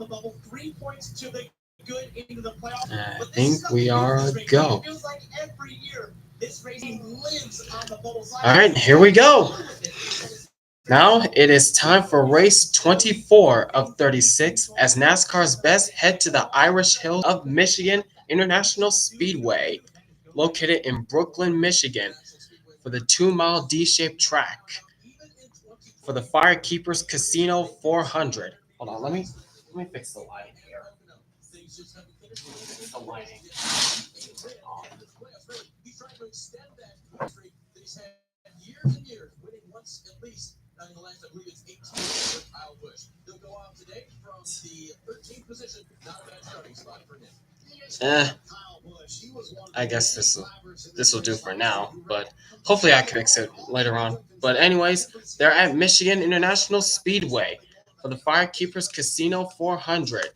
I think we are go. All right, here we go. Now it is time for race 24 of 36 as NASCAR's best head to the Irish Hills of Michigan International Speedway, located in Brooklyn, Michigan, for the 2-mile D-shaped track for the Firekeepers Casino 400. Hold on, let me fix the lighting here. The lighting. I guess this will do for now, but hopefully I can fix it later on. But anyways, they're at Michigan International Speedway for the Firekeepers Casino 400.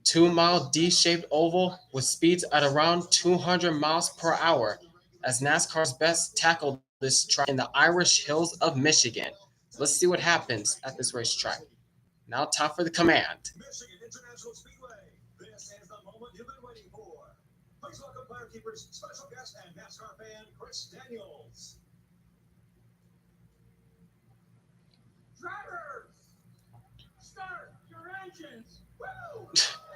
2-mile D-shaped oval with speeds at around 200 miles per hour as NASCAR's best tackled this track in the Irish Hills of Michigan. Let's see what happens at this racetrack. Now time for the command. Michigan International Speedway. This is the moment you've been waiting for. Please welcome Firekeepers special guest and NASCAR fan Chris Daniels. Drivers, start your engines. Woo!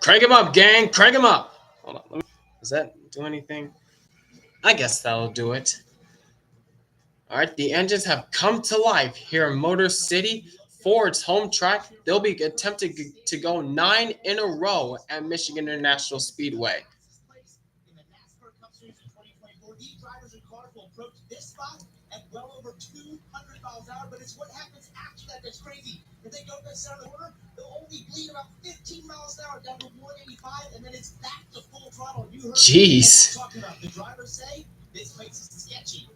Crank him up, gang. Crank him up. Hold on. Does that do anything? I guess that'll do it. All right, the engines have come to life here in Motor City. Ford's home track, they'll be attempting to go 9 in a row at Michigan International Speedway. In the NASCAR Cup Series in 2024, these drivers and cars will approach this spot at well over 200 miles an hour, but it's what happens after that that's crazy. If they don't get center of the order, they'll only bleed about 15 miles an hour down to 185, and then it's back to full throttle. You heard Jeez. What I'm talking about. The drivers say this makes it sketchy.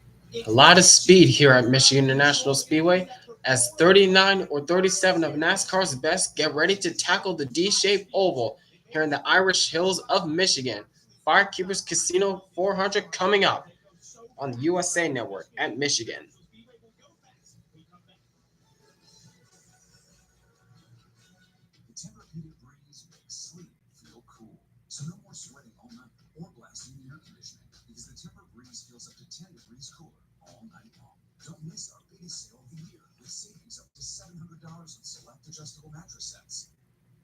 A lot of speed here at Michigan International Speedway as 39 or 37 of NASCAR's best get ready to tackle the D-shaped oval here in the Irish Hills of Michigan. Firekeepers Casino 400 coming up on the USA Network at Michigan. The temperature breeze makes sleep feel cool, so no more sweating all night or blasting the air conditioning because the temper breeze feels up to 10 degrees cooler all night long. Don't miss our biggest sale of the year with savings up to $700 on select adjustable mattress sets.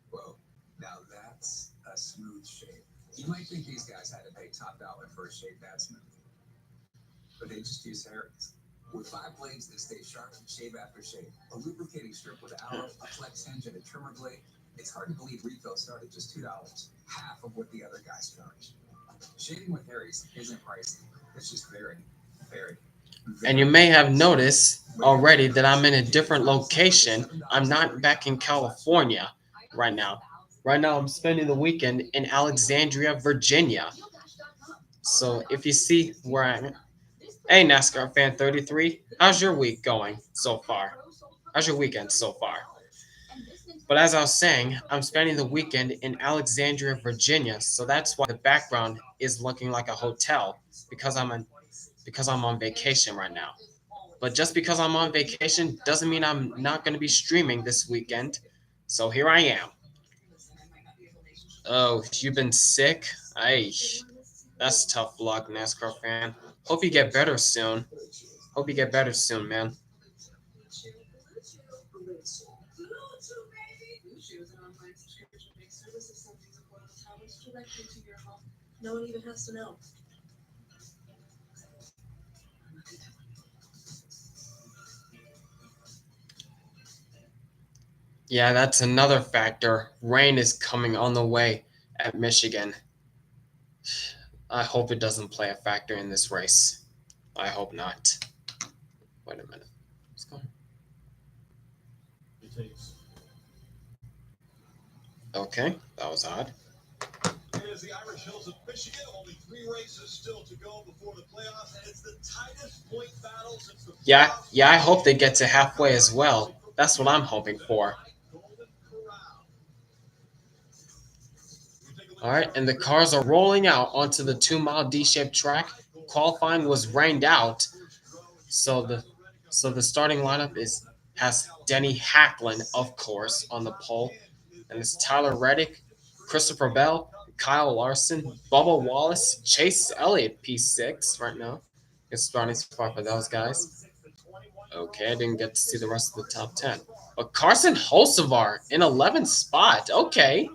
Whoa, now that's a smooth shave. You might think these guys had to pay top dollar for a shave that smooth, but they just use Harry's. With 5 blades that stay sharp shave after shave, a lubricating strip with aloe, a flex hinge, and a trimmer blade, it's hard to believe retail started just $2, half of what the other guys charge. Shaving with Harry's isn't pricey. It's just very, very. And you may have noticed already that I'm in a different location. I'm not back in California right now. Right now, I'm spending the weekend in Alexandria, Virginia. So if you see where I'm at, hey, NASCAR fan 33, how's your week going so far? How's your weekend so far? But as I was saying, I'm spending the weekend in Alexandria, Virginia, so that's why the background is looking like a hotel because I'm on vacation right now. But just because I'm on vacation doesn't mean I'm not going to be streaming this weekend. So here I am. Oh, you've been sick? Ay, that's tough luck, NASCAR fan. Hope you get better soon. Hope you get better soon, man. No one even has to know. Yeah, that's another factor. Rain is coming on the way at Michigan. I hope it doesn't play a factor in this race. I hope not. Wait a minute. What's going on? Okay, that was odd. It is the Irish Hills of Michigan. Only 3 races still to go before the playoffs, and it's the tightest point battle since the Yeah, I hope they get to halfway as well. That's what I'm hoping for. All right, and the cars are rolling out onto the 2-mile D-shaped track. Qualifying was rained out, so the starting lineup has Denny Hamlin, of course, on the pole. And it's Tyler Reddick, Christopher Bell, Kyle Larson, Bubba Wallace, Chase Elliott, P6 right now. It's starting spot for those guys. Okay, I didn't get to see the rest of the top 10. But Carson Hocevar in 11th spot. Okay.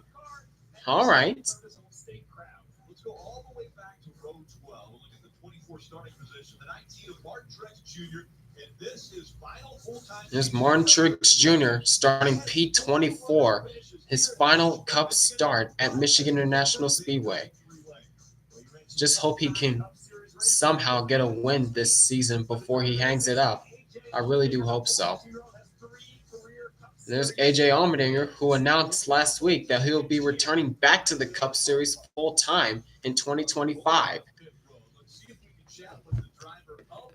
All right. Let's go all the way back to row 12. We'll look at the 24 starting position. The 19 of Martin Truex Jr. And this is final full-time. There's Martin Truex Jr. starting P24, his final Cup start at Michigan International Speedway. Just hope he can somehow get a win this season before he hangs it up. I really do hope so. There's AJ Allmendinger, who announced last week that he'll be returning back to the Cup Series full time in 2025. Let's see if we can chat with the driver of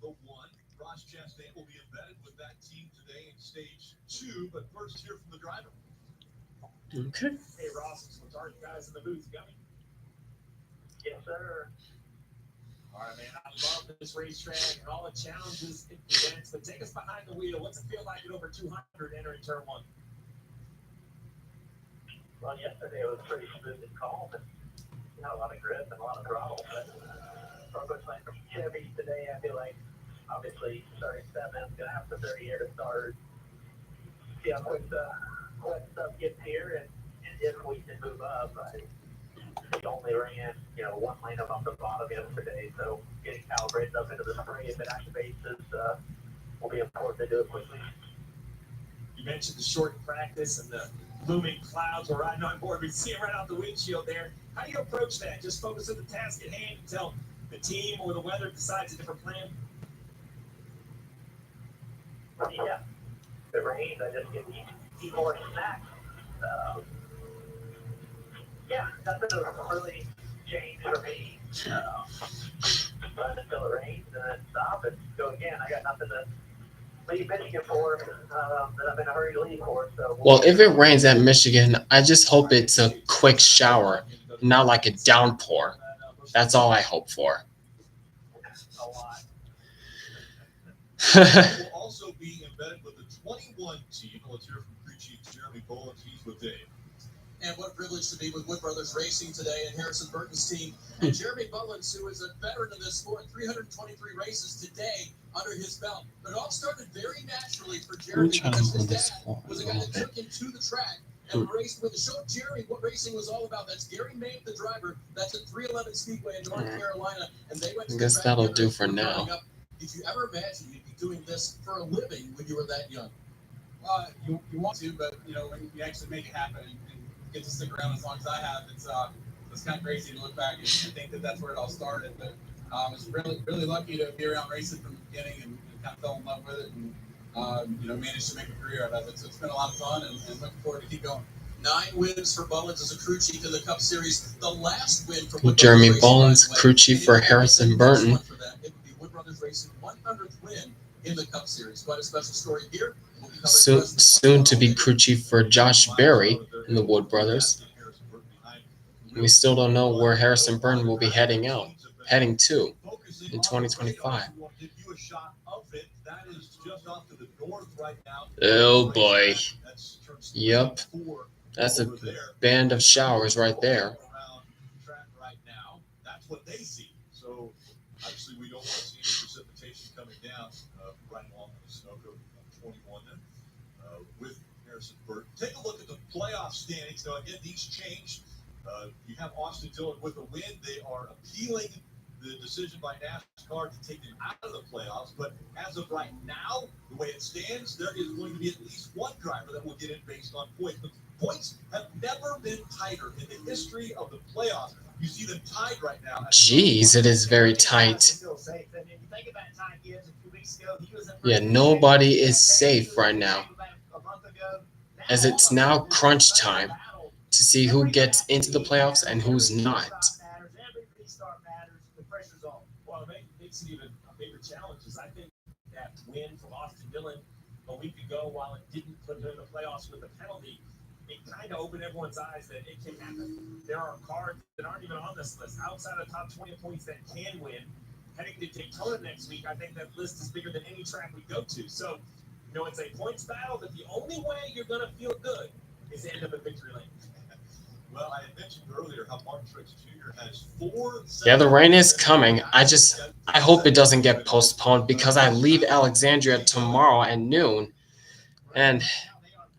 the one. Ross Chastain will be embedded with that team today in stage 2. But first, hear from the driver. Okay. Hey, Ross, some dark guys in the booth. You got me? Yes, sir. All right, man. I love this racetrack and all the challenges it presents. But take us behind the wheel. What's it feel like at over 200 entering turn 1? Well, yesterday it was pretty smooth and calm, and not a lot of grip and a lot of throttle. But Broncos playing from Chevy today, I feel like obviously starting 7th, gonna have the 30 year to start. See how quick stuff gets here, and if we can move up. They only ran, one lane up off the bottom yesterday, so getting calibrated up into the spray, if it activates, will be important to do it quickly. You mentioned the short practice and the looming clouds we're riding on board. We see them right out the windshield there. How do you approach that? Just focus on the task at hand until the team or the weather decides a different plan? Yeah. If it rains, I just eat more snacks. Yeah, nothing really changed for me. But until it rains and then stop and go again, I got nothing to leave Michigan for that I'm in a hurry to leave for. So Well, if it rains at Michigan, I just hope it's a quick shower, not like a downpour. That's all I hope for. a lot. We'll also be embedded with the 21 team. Let's hear from crew chief Jeremy Boland. He's with Dave. And what a privilege to be with Wood Brothers Racing today and Harrison Burton's team. And Jeremy Bullens, who is a veteran of this sport, 323 races today under his belt. But it all started very naturally for Jeremy because his dad was a guy that took him to the track and raced with the show Jerry what racing was all about. That's Gary May, the driver. That's at 311 Speedway in North Carolina. And they went to I guess the track that'll together do for now. Did you ever imagine you'd be doing this for a living when you were that young? You want to, but when you actually make it happen and get to stick around as long as I have, it's kind of crazy to look back and think that that's where it all started. But I was really lucky to be around racing from the beginning and kind of fell in love with it and managed to make a career out of it. So it's been a lot of fun and looking forward to keep going. 9 wins for Bullens as a crew chief in the Cup Series. The last win for Wood Jeremy Brothers Bullens, Racing, crew chief for Harrison Burton. For them, it would be Wood Brothers Racing 100th win in the Cup Series. Quite a special story here. We'll be covering Soon to be crew chief for Josh Berry in the Wood Brothers. We still don't know where Harrison Burton will be heading to in 2025. Oh boy. Yep. That's a band of showers right there. That's what they see. So obviously we don't want to see any precipitation coming down right along the Sunoco 21 with Harrison Burton. Take a look at the playoff standings. Now again, these changed. You have Austin Dillon with a win. They are appealing the decision by NASCAR to take them out of the playoffs. But as of right now, the way it stands, there is going to be at least one driver that will get in based on points. But points have never been tighter in the history of the playoffs. You see them tied right now. Jeez, it is very tight. Yeah, nobody is safe right now, as it's now crunch time to see who gets into the playoffs and who's not. Every restart matters. The pressure's on. Well, it makes it even a bigger challenge. Is I think that win from Austin Dillon a week ago, while it didn't put him in the playoffs with a penalty, it kind of opened everyone's eyes that it can happen. There are cars that aren't even on this list outside of top 20 points that can win. Heading to Daytona next week, I think that list is bigger than any track we go to. So, it's a points battle, but the only way you're going to feel good is to end up in victory lane. Well, I had mentioned earlier how Martin Truex Jr. has 4. Yeah, the rain is coming. I hope it doesn't get postponed because I leave Alexandria tomorrow at noon, and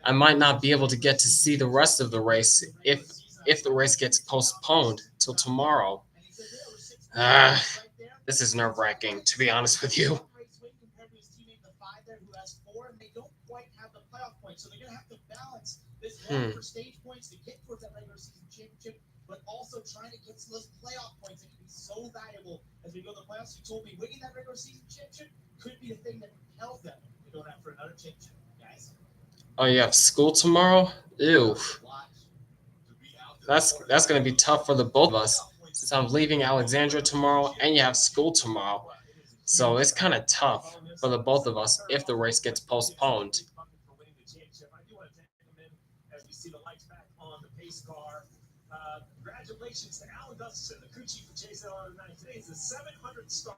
I might not be able to get to see the rest of the race if the race gets postponed till tomorrow. This is nerve-wracking, to be honest with you. For stage points to get towards that regular season championship, but also trying to get some of those playoff points that can be so valuable as we go to the playoffs. You told me winning that regular season championship could be the thing that propels them to go out for another championship, guys. Oh, you have school tomorrow? Ew. That's gonna be tough for the both of us since I'm leaving Alexandria tomorrow and you have school tomorrow. So it's kind of tough for the both of us if the race gets postponed. As we see the lights back on the pace car. Congratulations to Alan Gustafson, the crew chief for Chase Dillon. Today is the 700th start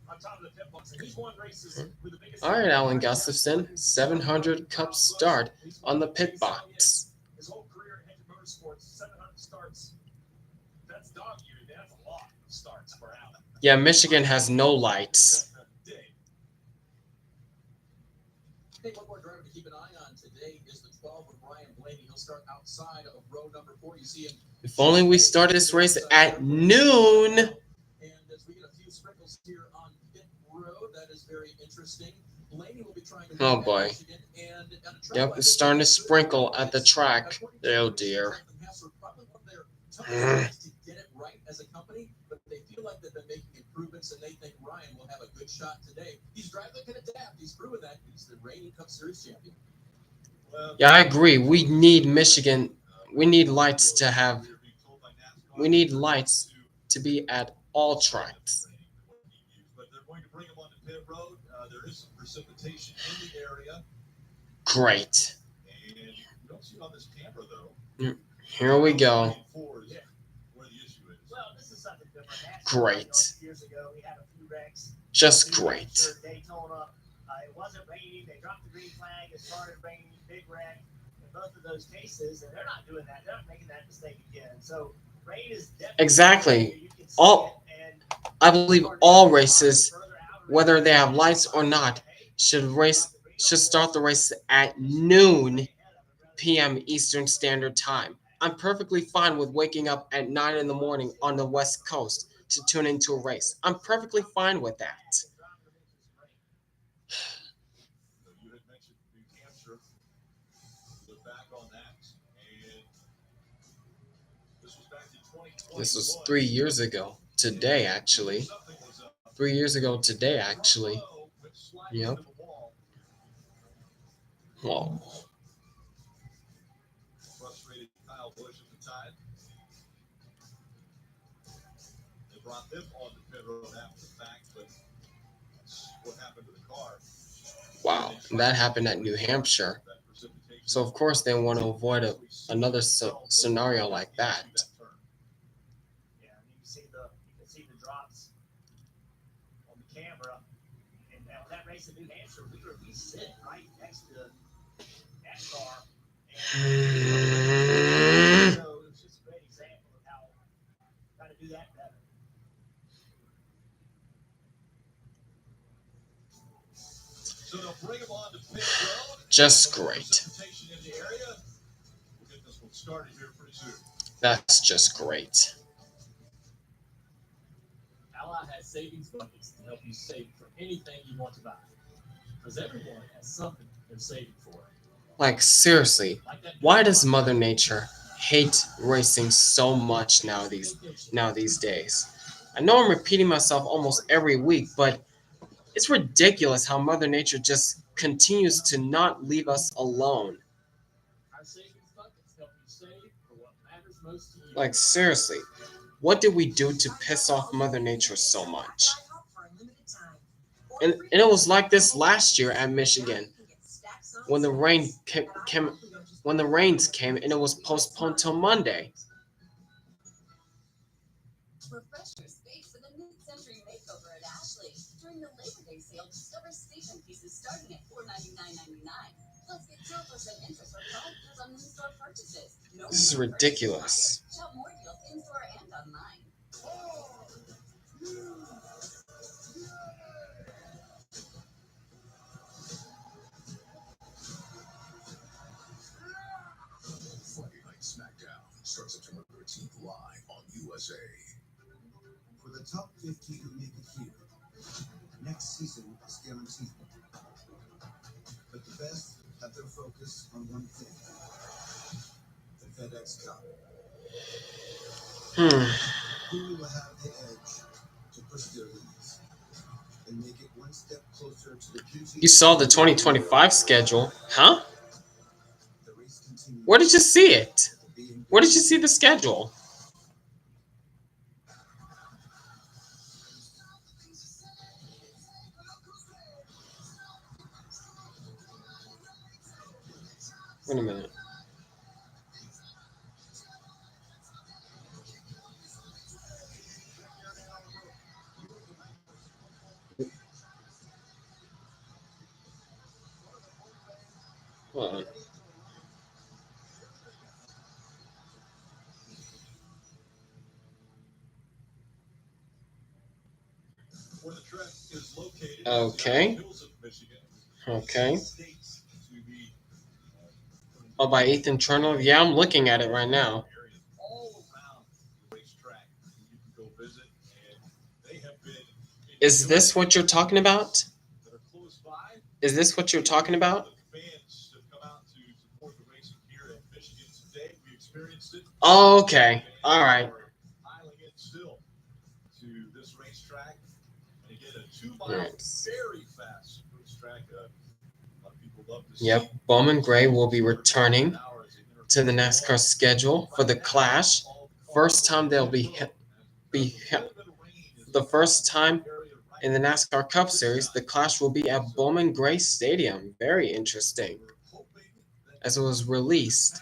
on top of the pit box, and he's won races with the biggest. All right, Alan Gustafson, 700 Cup start on the pit box. His whole career in engine motorsports, 700 starts. That's dog year. That's a lot of starts for Alan. Yeah, Michigan has no lights. Hey, one more driver to keep an eye on today is the 12 of Ryan Blaney. He'll start outside of row number 4. You see him. If only we started this race at noon. And as we get a few sprinkles here on pit road, that is very interesting. Blaney will be trying to. Oh boy. Yep, it's starting to sprinkle at the track. Oh dear. To get it right as a company, but they feel like they've been making improvements, and they think Ryan will have a good shot today. He's driving can adapt. He's proven that. He's the reigning Cup Series champion. Yeah, I agree. We need Michigan. We need lights to have. We need lights to be at all tracks. But they're going to bring them onto pit road. There is some precipitation in the area. Great. And you don't see it on this camera, though. Here we go. Where the issue is. Well, this is something different. Great. Years ago, we had a few wrecks. Just great. Daytona, it wasn't raining. They dropped the green flag. It started raining. Big wreck in both of those cases, and they're not doing that. They're not making that mistake again. So rain is definitely Exactly. You can see All it, and I believe all races, whether they have lights or not, should start the race at noon p.m. Eastern Standard Time. I'm perfectly fine with waking up at 9 in the morning on the West Coast to tune into a race. I'm perfectly fine with that. You had mentioned New Hampshire. Look back on that. And this was back in 2020. This was 3 years ago today, actually. 3 years ago today, actually. Yep. Well, Frustrated Kyle Busch at the time. They brought them on the pit road after the fact, but that's what happened to the car. wow, that happened at New Hampshire. So of course they want to avoid another scenario like that. yeah, you can see the drops on the camera. And on that race in New Hampshire, we sit right next to NASCAR. And so it's just a great example of how to do that better. So they'll bring them on to pit road. Just great. Precipitation in the area. We'll get this one started here pretty soon. That's just great. Ally has savings buckets to help you save for anything you want to buy. Because everyone has something they're saving for. Like seriously, why does Mother Nature hate racing so much now these days? I know I'm repeating myself almost every week, but it's ridiculous how Mother Nature just continues to not leave us alone. Our savings buckets help you save for what matters most to you. Like seriously, what did we do to piss off Mother Nature so much? And it was like this last year at Michigan when the rains came and it was postponed till Monday. Refresh your space with a mid-century makeover at Ashley. During the Labor Day sale, discover station pieces starting at $499.99. Plus, get 0% interest for 5 years on in-store purchases. No This is ridiculous. Shop more deals in-store and online. Friday Night SmackDown starts September 13th live on USA. For the top 15 who make it here, next season is guaranteed. But the best have their focus on one thing: the FedEx Cup. Who will have the edge to push their limits and make it one step closer to the beauty? You saw the 2025 schedule, huh? The race continues. Where did you see it? Where did you see the schedule? Wait a minute. Hold on. Where the track is located Okay. in the hills of Michigan. Okay. States to be Oh, by Ethan Turner? Yeah, I'm looking at it right now. areas all around the racetrack you can go visit, and they have been Is this what you're talking about? that are close by. Is this what you're talking about? The fans have come out to support the racing here in Michigan today. We experienced it. Oh, okay. All right. Piling in still to this racetrack. And again, a 2-mile, Right. very fast racetrack. A lot of people love to see. Yep, Bowman Gray will be returning to the NASCAR schedule for the Clash. First time they'll be the first time in the NASCAR Cup Series. The Clash will be at Bowman Gray Stadium. Very interesting. As it was released.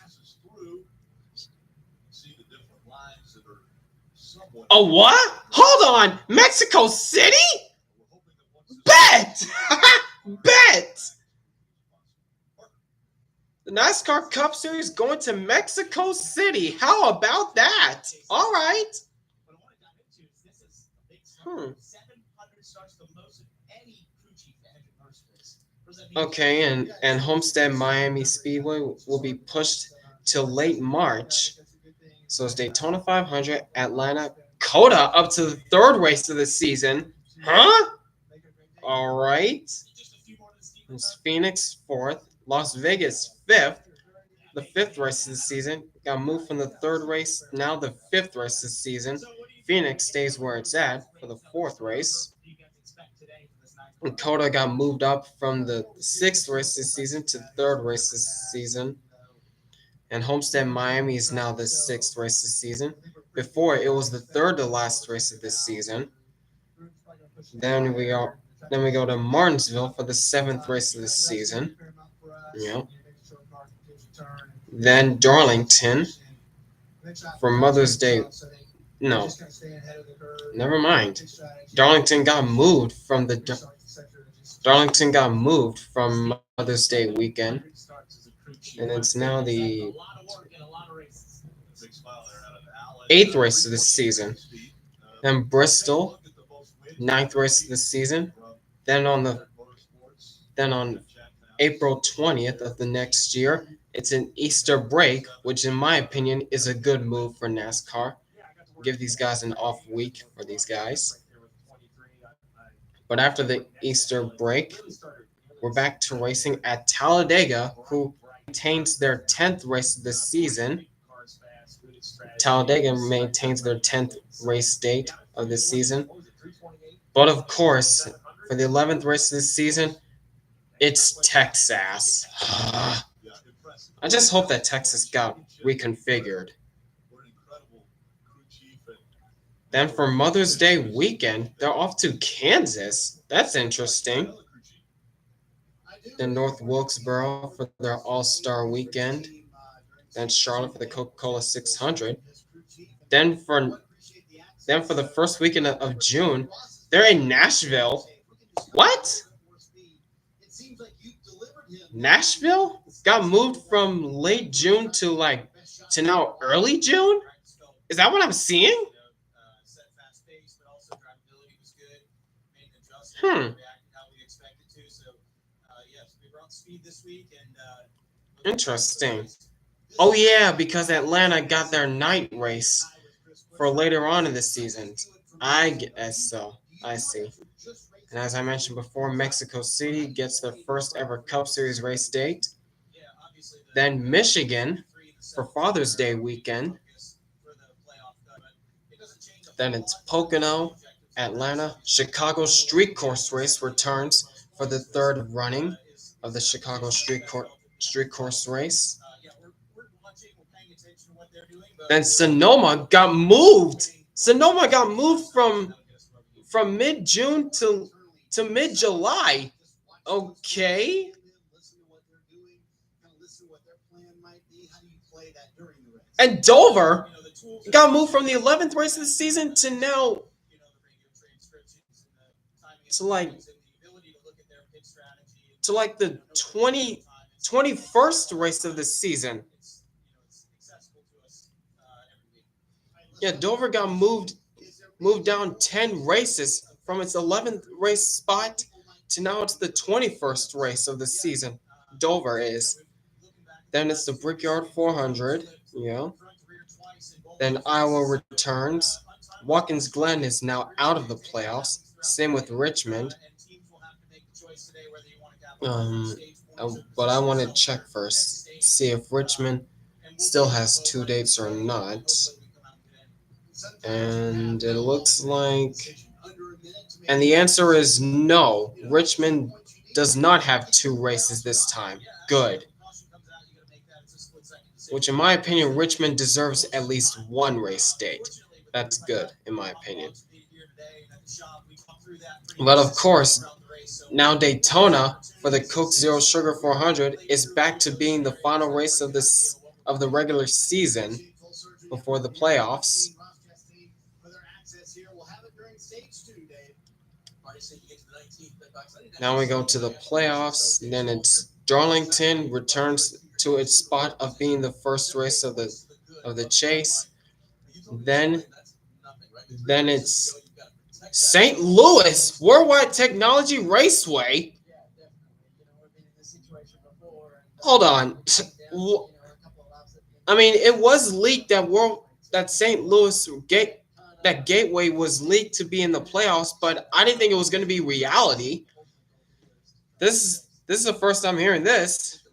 Oh, what? Hold on! Mexico City? Bet! Bet! The NASCAR Cup Series going to Mexico City. How about that? All right. What I want to dive into is this is a big start. 700 starts, the most of any crew chief that had your first race. Okay, and Homestead Miami Speedway will be pushed till late March. So it's Daytona 500, Atlanta, Coda up to the third race of the season. Huh? All right. It's Phoenix fourth, Las Vegas fifth. The fifth race of the season got moved from the third race, now the fifth race this season. Phoenix stays where it's at for the fourth race. And Coda got moved up from the sixth race this season to the third race this season. And Homestead Miami is now the sixth race this season. Before it was the third to last race of this season. Then we go to Martinsville for the seventh race of the season. Yep. Then Darlington for Mother's Day. No, never mind. Darlington got moved from Mother's Day weekend, and it's now the eighth race of the season. Then Bristol, ninth race of the season. Then on April 20th of the next year, it's an Easter break, which in my opinion is a good move for NASCAR. Give these guys an off week for these guys. But after the Easter break, we're back to racing at Talladega, who maintains their 10th race of the season. Talladega maintains their 10th race date of the season. But of course, for the 11th race of the season, it's Texas. I just hope that Texas got reconfigured. Then for Mother's Day weekend, they're off to Kansas. That's interesting. Then North Wilkesboro for their All-Star weekend. Then Charlotte for the Coca-Cola 600. Then for the first weekend of June, they're in Nashville. What? Nashville got moved from late June to now early June. Is that what I'm seeing? Set fast pace, but also drivability was good. Made an adjustment. Hmm. Reacted how we expected to. So, yes, we brought speed this week and. Interesting. Oh yeah, because Atlanta got their night race for later on in the season. I guess so. I see. And as I mentioned before, Mexico City gets their first ever Cup Series race date. Then Michigan for Father's Day weekend. Then it's Pocono, Atlanta. Chicago Street Course race returns for the third running of the Chicago Street Course race. Then Sonoma got moved. Sonoma got moved from mid-June to mid-July. Okay. And Dover got moved from the 11th race of the season to now to the 21st race of the season. Yeah, Dover got moved down 10 races from its 11th race spot to now it's the 21st race of the season. Dover is. Then it's the Brickyard 400. Yeah. Then Iowa returns. Watkins Glen is now out of the playoffs. Same with Richmond. But I want to check first, see if Richmond still has 2 dates or not. And it looks like, and the answer is no. Richmond does not have 2 races this time. Good. Which, in my opinion, Richmond deserves at least 1 race date. That's good, in my opinion. But of course, now Daytona for the Coke Zero Sugar 400 is back to being the final race of the regular season before the playoffs. Now we go to the playoffs, and then it's Darlington returns to its spot of being the first race of the chase. Then it's St. Louis Worldwide Technology Raceway. Hold on. I mean, it was leaked that St. Louis Gateway was leaked to be in the playoffs, but I didn't think it was going to be reality. This is the first time hearing this.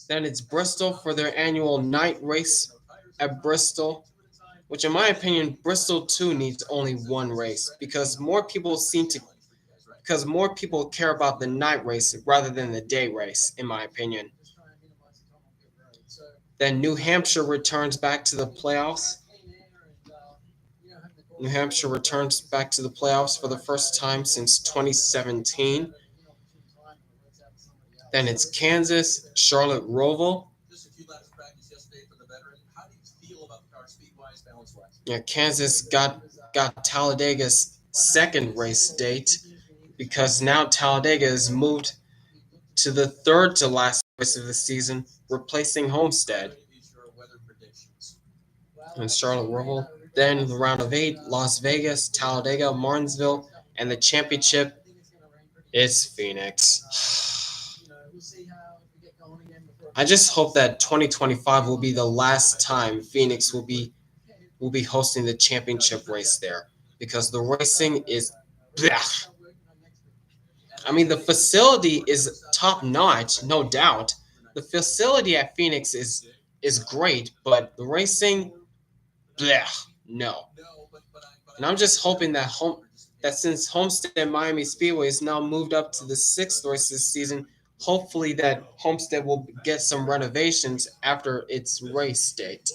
Then it's Bristol for their annual night race at Bristol, which in my opinion, Bristol too needs only 1 race because more people care about the night race rather than the day race, in my opinion. Then New Hampshire returns back to the playoffs. New Hampshire returns back to the playoffs for the first time since 2017. Then it's Kansas, Charlotte Roval. Yeah, Kansas got Talladega's second race date because now Talladega is moved to the third to last race of the season, replacing Homestead. And Charlotte Roval. Then the round of 8, Las Vegas, Talladega, Martinsville, and the championship is Phoenix. I just hope that 2025 will be the last time Phoenix will be hosting the championship race there, because the racing is blech. I mean, the facility is top notch, no doubt. The facility at Phoenix is great, but the racing, blech, no. And I'm just hoping that since Homestead Miami Speedway is now moved up to the 6th race this season, hopefully that Homestead will get some renovations after its race date.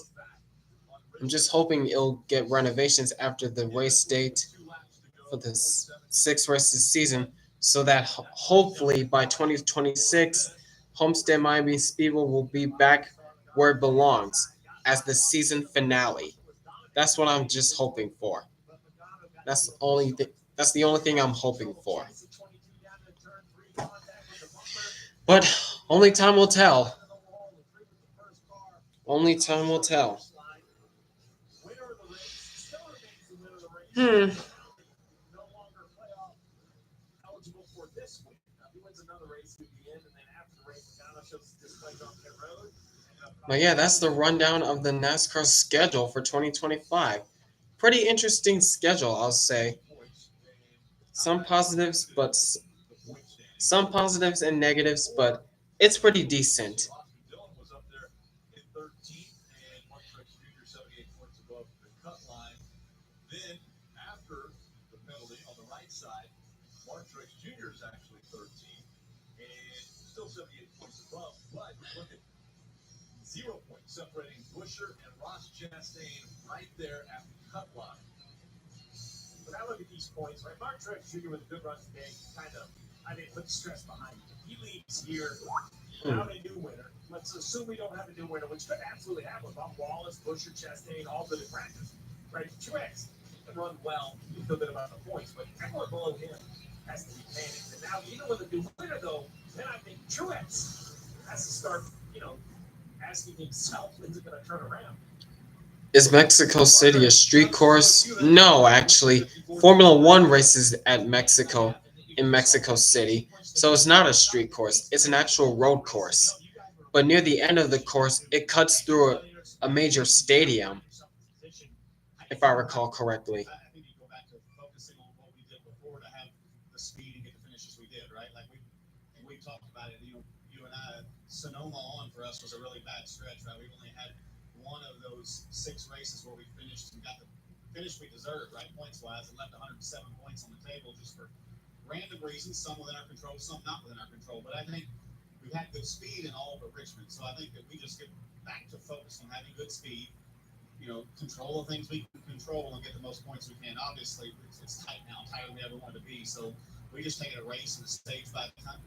I'm just hoping it'll get renovations after the race date for the 6th race this season, so that hopefully by 2026, Homestead Miami Speedway will be back where it belongs as the season finale. That's what I'm just hoping for. That's the only thing I'm hoping for. But only time will tell. Only time will tell. Hmm. No longer playoff eligible for this week. He wins another race at the end, and then after the race, Logano shows his displays on pit road. But yeah, that's the rundown of the NASCAR schedule for 2025. Pretty interesting schedule, I'll say. Some positives, but some positives and negatives, but it's pretty decent. Austin Dillon was up there in 13th, and Martin Truex Jr. 78 points above the cut line. Then, after the penalty on the right side, Martin Truex Jr. is actually 13th, and still 78 points above. But look at 0 points separating Buescher and Ross Chastain right there at the cut line. When I look at these points, right, Martin Truex Jr. with a good run today, I didn't put the stress behind him. He leaves here without a new winner. Let's assume we don't have a new winner, which could absolutely happen. Bob Wallace, Buescher, Chastain, all good at practice. Right, Truex can run well. You feel good about the points, but everyone below him has to be panicked. And now, even with a new winner, though, then I think Truex has to start, asking himself, when's it going to turn around? Is Mexico City a street course? No, actually. Formula One races at Mexico, in Mexico City. So it's not a street course. It's an actual road course. But near the end of the course, it cuts through a major stadium, if I recall correctly. I think you go back to focusing on what we did before to have the speed and get the finishes we did, right? Like we talked about it. You and I, Sonoma on for us was a really bad stretch, right? We only had one of those 6 races where we finished and got the finish we deserved, right, points wise, and left 107 points on the table just for random reasons, some within our control, some not within our control. But I think we've had good speed in all but Richmond, so I think that we just get back to focus on having good speed. Control the things we can control and get the most points we can. Obviously, it's tight now, tighter than we ever wanted to be. So we just take it a race and a stage by time,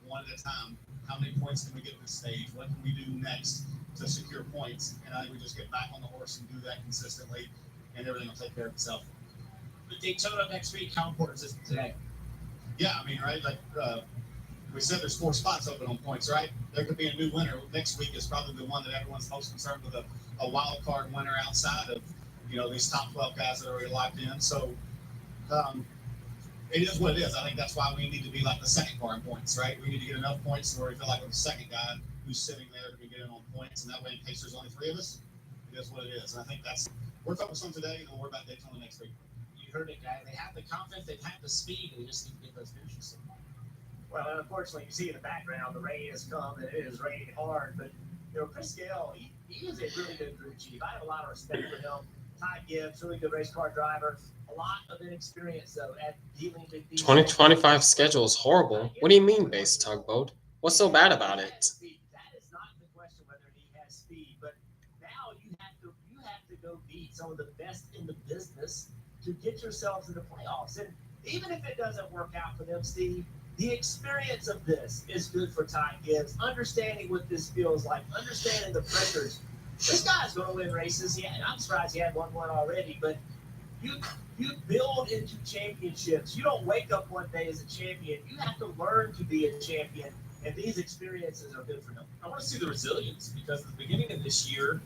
one at a time. How many points can we get in this stage? What can we do next to secure points? And I think we just get back on the horse and do that consistently, and everything will take care of itself. The Daytona next week, how important is it today? Yeah, I mean, right? Like we said, there's 4 spots open on points, right? There could be a new winner. Next week is probably the one that everyone's most concerned with, a wild card winner outside of, these top 12 guys that are already locked in. So it is what it is. I think that's why we need to be like the second car in points, right? We need to get enough points where we feel like we're the second guy who's sitting there to be getting on points. And that way, in case there's only 3 of us, it is what it is. And I think we're focused on today, and we'll worry about Daytona next week. You heard it, guys. They have the confidence, they have the speed, and they just need to get those finishes. Well, and unfortunately, you see in the background, the rain has come, and it is raining hard. But, Chris Gale, he is a really good crew chief. I have a lot of respect for him. Ty Gibbs, really good race car driver. A lot of inexperience, though, at dealing with these. 2025 schedule is horrible. What do you mean, base tugboat? What's so bad about it? That is not the question whether he has speed, but now you have to go beat some of the best in the business to get yourselves in the playoffs. And even if it doesn't work out for them, Steve, the experience of this is good for Ty Gibbs, understanding what this feels like, understanding the pressures. This guy's going to win races. I'm surprised he had one already, but you build into championships. You don't wake up one day as a champion. You have to learn to be a champion, and these experiences are good for him. I want to see the resilience, because at the beginning of this year,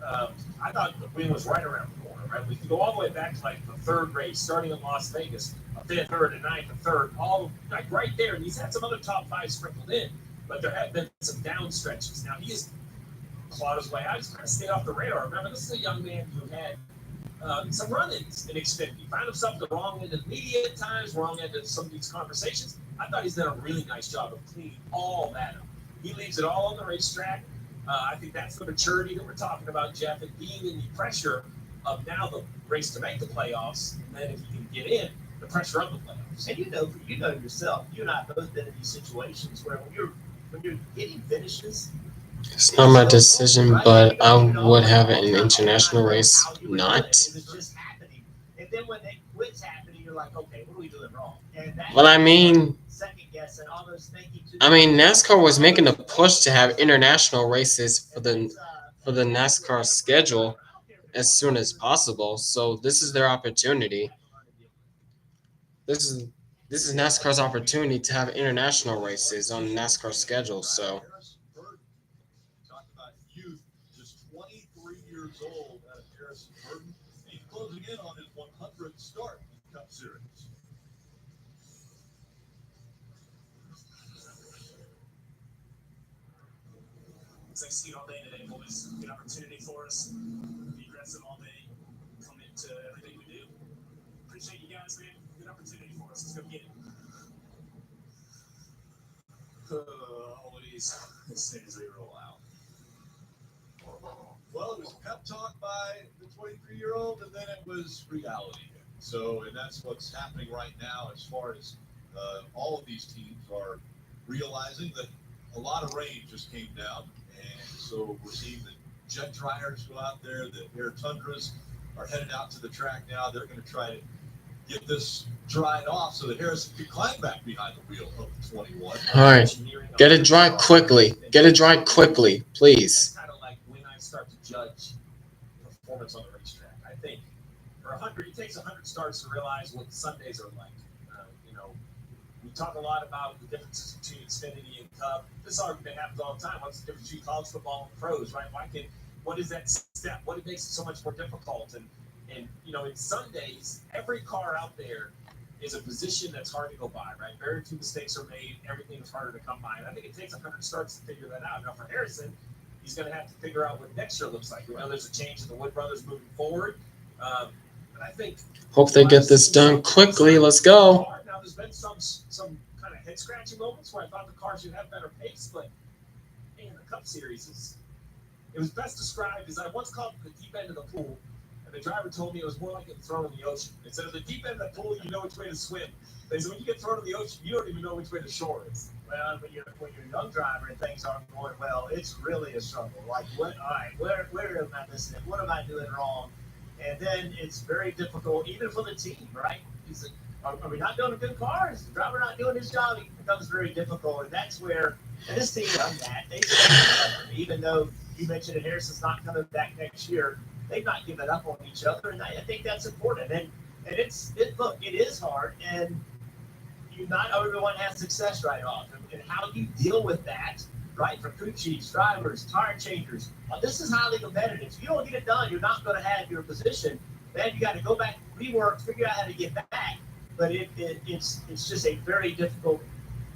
I thought the win was right around the corner. Right, we can go all the way back to like the 3rd race, starting in Las Vegas, a 5th, 3rd, and 9th, a 3rd, all like right there. And he's had some other top 5 sprinkled in, but there have been some down stretches. Now he has clawed his way out. He's kind of stayed off the radar. Remember, this is a young man who had some run-ins in Xfinity. He found himself the wrong end of the media at times, wrong end of some of these conversations. I thought he's done a really nice job of cleaning all that up. He leaves it all on the racetrack. I think that's the maturity that we're talking about, Jeff, and being in the pressure of now the race to make the playoffs, and then if you can get in, the pressure of the playoffs. And you know yourself, you and I have both been in these situations where when you're getting finishes. It's not my decision, but I would have it in an international race not. It was just happening. And then when it quits happening, you're like, okay, what are we doing wrong? And But I mean, second guess and all those thinking. NASCAR was making a push to have international races for the NASCAR schedule as soon as possible. So this is their opportunity. This this is NASCAR's opportunity to have international races on the NASCAR schedule. So Talk about youth, just 23 years old out of Harrison Burton. He's closing in on his 100th start in the Cup Series. As I see it all day today, boys, good opportunity for us. Be aggressive all day, commit to everything we do. Appreciate you guys, man. Good opportunity for us. Let's go get it. Always as soon as we roll out. Well, it was pep talk by the 23-year-old, and then it was reality. So, and that's what's happening right now as far as all of these teams are realizing that a lot of rain just came down. And so we're seeing the jet dryers go out there, the air tundras are headed out to the track now. They're going to try to get this dried off so that Harrison can climb back behind the wheel of the 21. all right, get it dry quickly. Get it dry quickly, please. That's kind of like when I start to judge performance on the racetrack. I think for 100, it takes 100 starts to realize what Sundays are like. You know, we talk a lot about the differences between Xfinity and Cup. This argument happens all the time. What's the difference between college football and pros, right? What is that step? What makes it so much more difficult? And you know, in Sundays, every car out there is a position that's hard to go by, right? Very few mistakes are made. Everything is harder to come by. And I think it takes 100 starts to figure that out. Now for Harrison, he's going to have to figure out what next year looks like. You know, there's a change in the Wood brothers moving forward. But I think Hope they get this done quickly. Let's go. Now there's been some kind of head scratching moments where I thought the car should have better pace, but man, the Cup Series it was best described as I once called it the deep end of the pool. The driver told me it was more like getting thrown in the ocean. Instead of the deep end of the pool, you know which way to swim. They said when you get thrown in the ocean, you don't even know which way the shore is. Well, when you're a young driver and things aren't going well, it's really a struggle. Like, what? All right, where am I missing it? What am I doing wrong? And then it's very difficult, even for the team, right? He's like, are we not doing a good car? Is the driver not doing his job? It becomes very difficult, and that's where. And this team done that. They even though you mentioned that Harrison's not coming back next year. They've not given up on each other, and I think that's important. And look, it is hard, and not everyone has success right off. And how you deal with that, right? For crew chiefs, drivers, tire changers, this is highly competitive. If you don't get it done, you're not going to have your position. Then you got to go back, rework, figure out how to get back. But it's just a very difficult,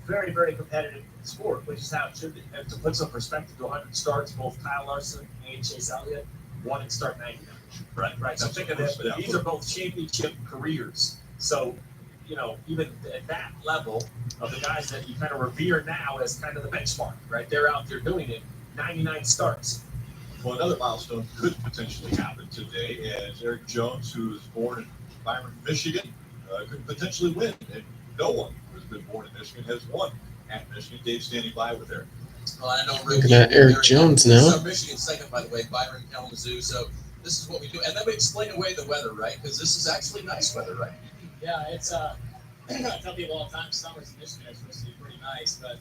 very, very competitive sport, which is how it should be. And to put some perspective to 100 starts, both Kyle Larson and Chase Elliott won and start 99. Right. So think of this. But these are both championship careers. So, you know, even at that level of the guys that you kind of revere now as kind of the benchmark, right? They're out there doing it. 99 starts. Well, another milestone could potentially happen today as Eric Jones, who was born in Byron, Michigan, could potentially win. And no one who's been born in Michigan has won at Michigan. Dave's standing by with Eric. Well, I know Looking at Eric Jones now. So Michigan second, by the way, Byron, Kalamazoo. So this is what we do. And then we explain away the weather, right? Because this is actually nice weather, right? Yeah, it's I tell people all the time, summers in Michigan are supposed to be pretty nice, but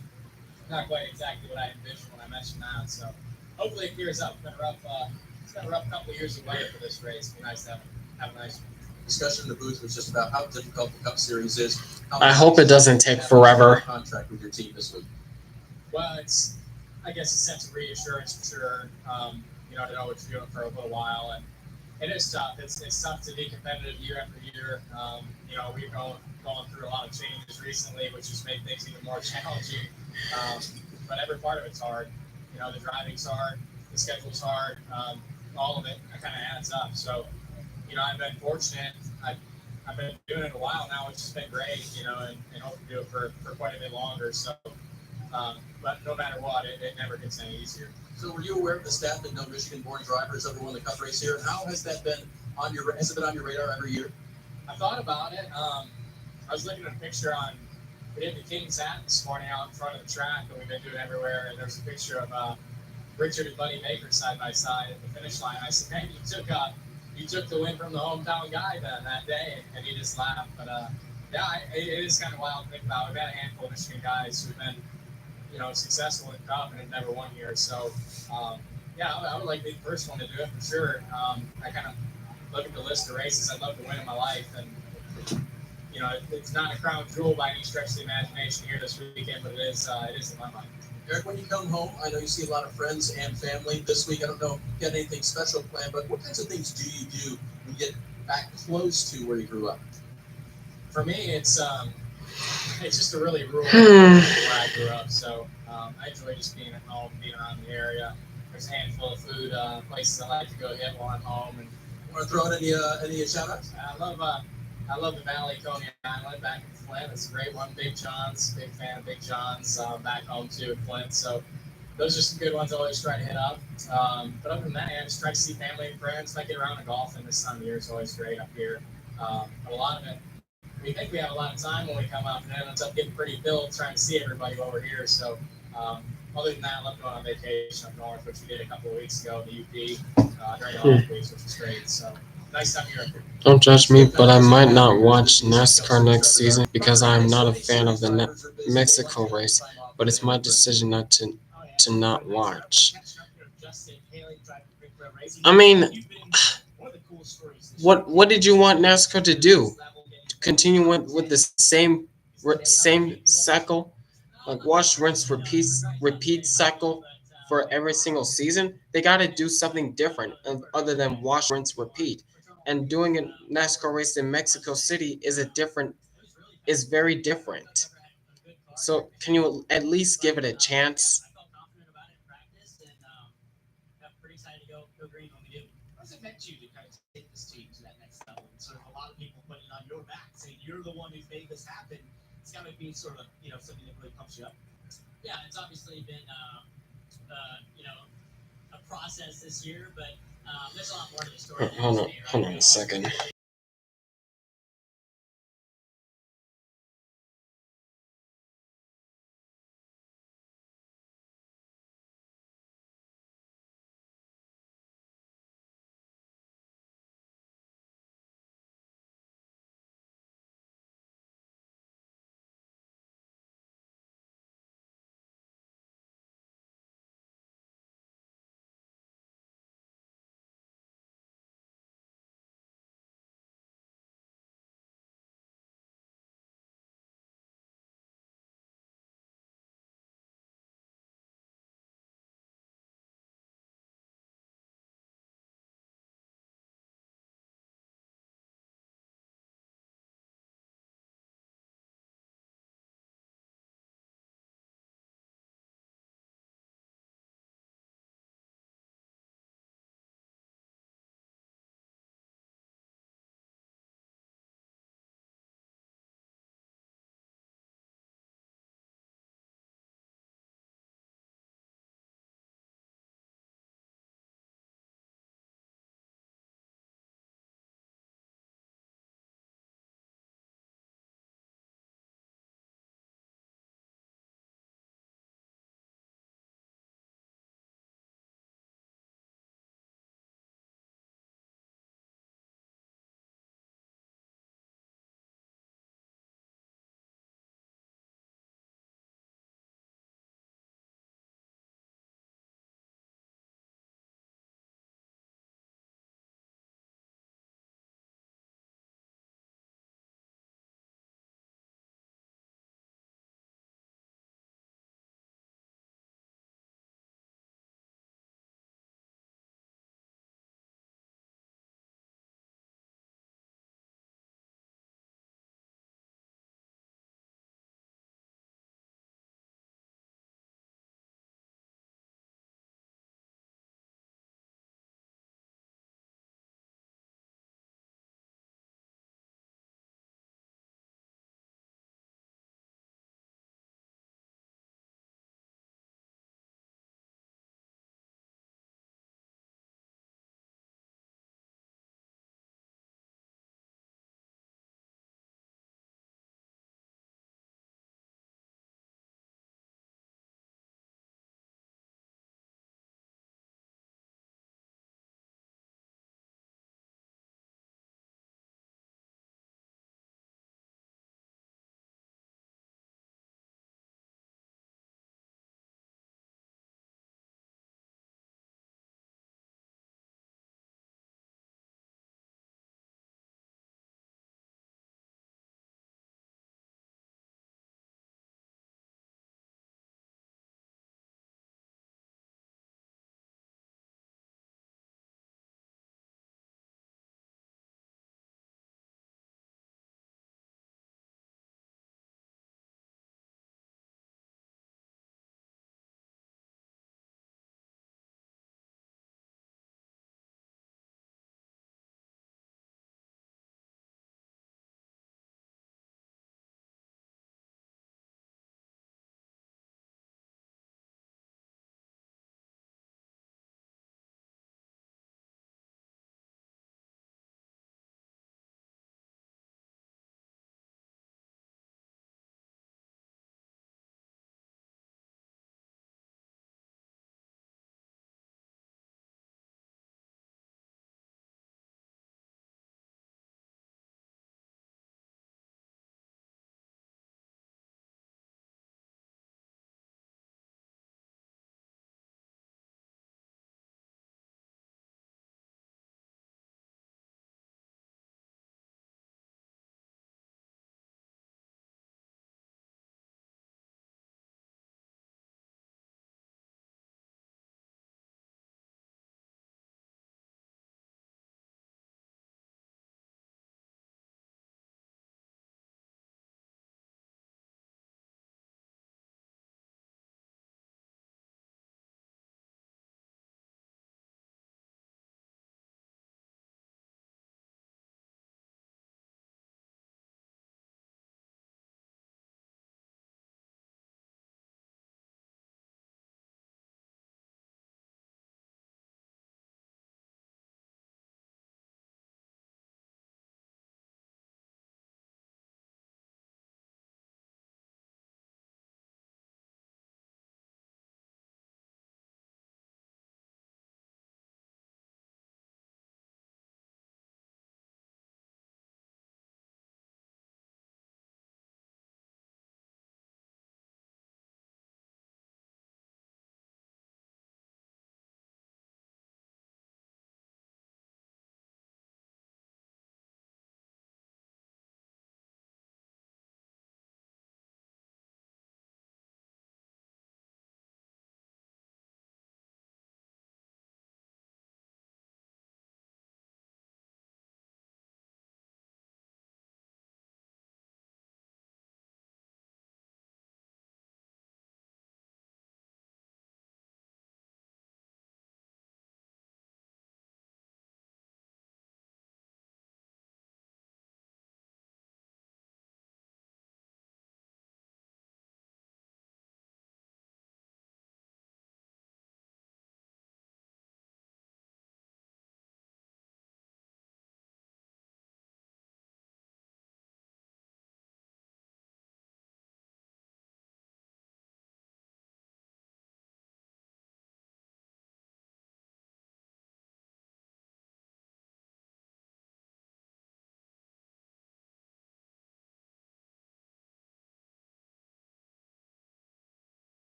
not quite exactly what I envisioned when I mentioned that. So hopefully it clears up. It's been a rough couple of years of weather for this race. It'd be nice to have a nice one. Discussion in the booth was just about how difficult the Cup Series is. I hope it doesn't take forever. Contract with your team this week. Well, it's, I guess, a sense of reassurance for sure. You know, to know what you're doing for a little while, and it is tough. It's tough to be competitive year after year. You know, we've gone through a lot of changes recently, which has made things even more challenging. But every part of it's hard. You know, the driving's hard, the schedule's hard. All of it kind of adds up. So, you know, I've been fortunate. I've been doing it a while now, which has been great. You know, and hope to do it for quite a bit longer. So. But no matter what, it never gets any easier. So were you aware of the stat that no Michigan-born driver has ever won the Cup race here? How has that been on your? Has it been on your radar every year? I thought about it. I was looking at a picture we did the King's Hat this morning out in front of the track, and we've been doing it everywhere. And there's a picture of Richard and Buddy Baker side by side at the finish line. I said, "Man, you took the win from the hometown guy that day," and he just laughed. But yeah, it is kind of wild to think about. We've had a handful of Michigan guys who've been, you know, successful in Cup and have never won here. So, yeah, I would like to be the first one to do it for sure. I kind of look at the list of races I'd love to win in my life, and it's not a crown jewel by any stretch of the imagination here this weekend, but it is in my mind. Eric, when you come home, I know you see a lot of friends and family this week. I don't know if you got anything special planned, but what kinds of things do you do when you get back close to where you grew up? For me, it's just a really rural area where I grew up. So I enjoy just being at home, being around the area. There's a handful of food places I like to go hit while I'm home. And Want to throw out any shout outs? I love the Valley, Coney Island back in Flint. It's a great one. Big John's, big fan of Big John's back home too in Flint. So those are some good ones I always try to hit up. But other than that, I just try to see family and friends. I get around to golf, and this time of year is always great up here. But a lot of it, we think we have a lot of time when we come up, and it ends up getting pretty filled trying to see everybody while we're here. So other than that, I love going on vacation up north, which we did a couple of weeks ago in the UP during the off weeks, which was great. So nice time here up here. Don't judge me, but I might not watch NASCAR next season because I am not a fan of the Mexico race. But it's my decision not to not watch. I mean, what did you want NASCAR to do? To continue with the same cycle, like wash, rinse, repeat cycle for every single season? They got to do something different other than wash, rinse, repeat. And doing a NASCAR race in Mexico City is very different. So can you at least give it a chance? What does it meant to you to kind of take this team to that next level? And sort of a lot of people putting it on your back, saying you're the one who's made this happen. It's got to be sort of something that really pumps you up. Yeah, it's obviously been a process this year, but there's a lot more to the story. Hold on a second.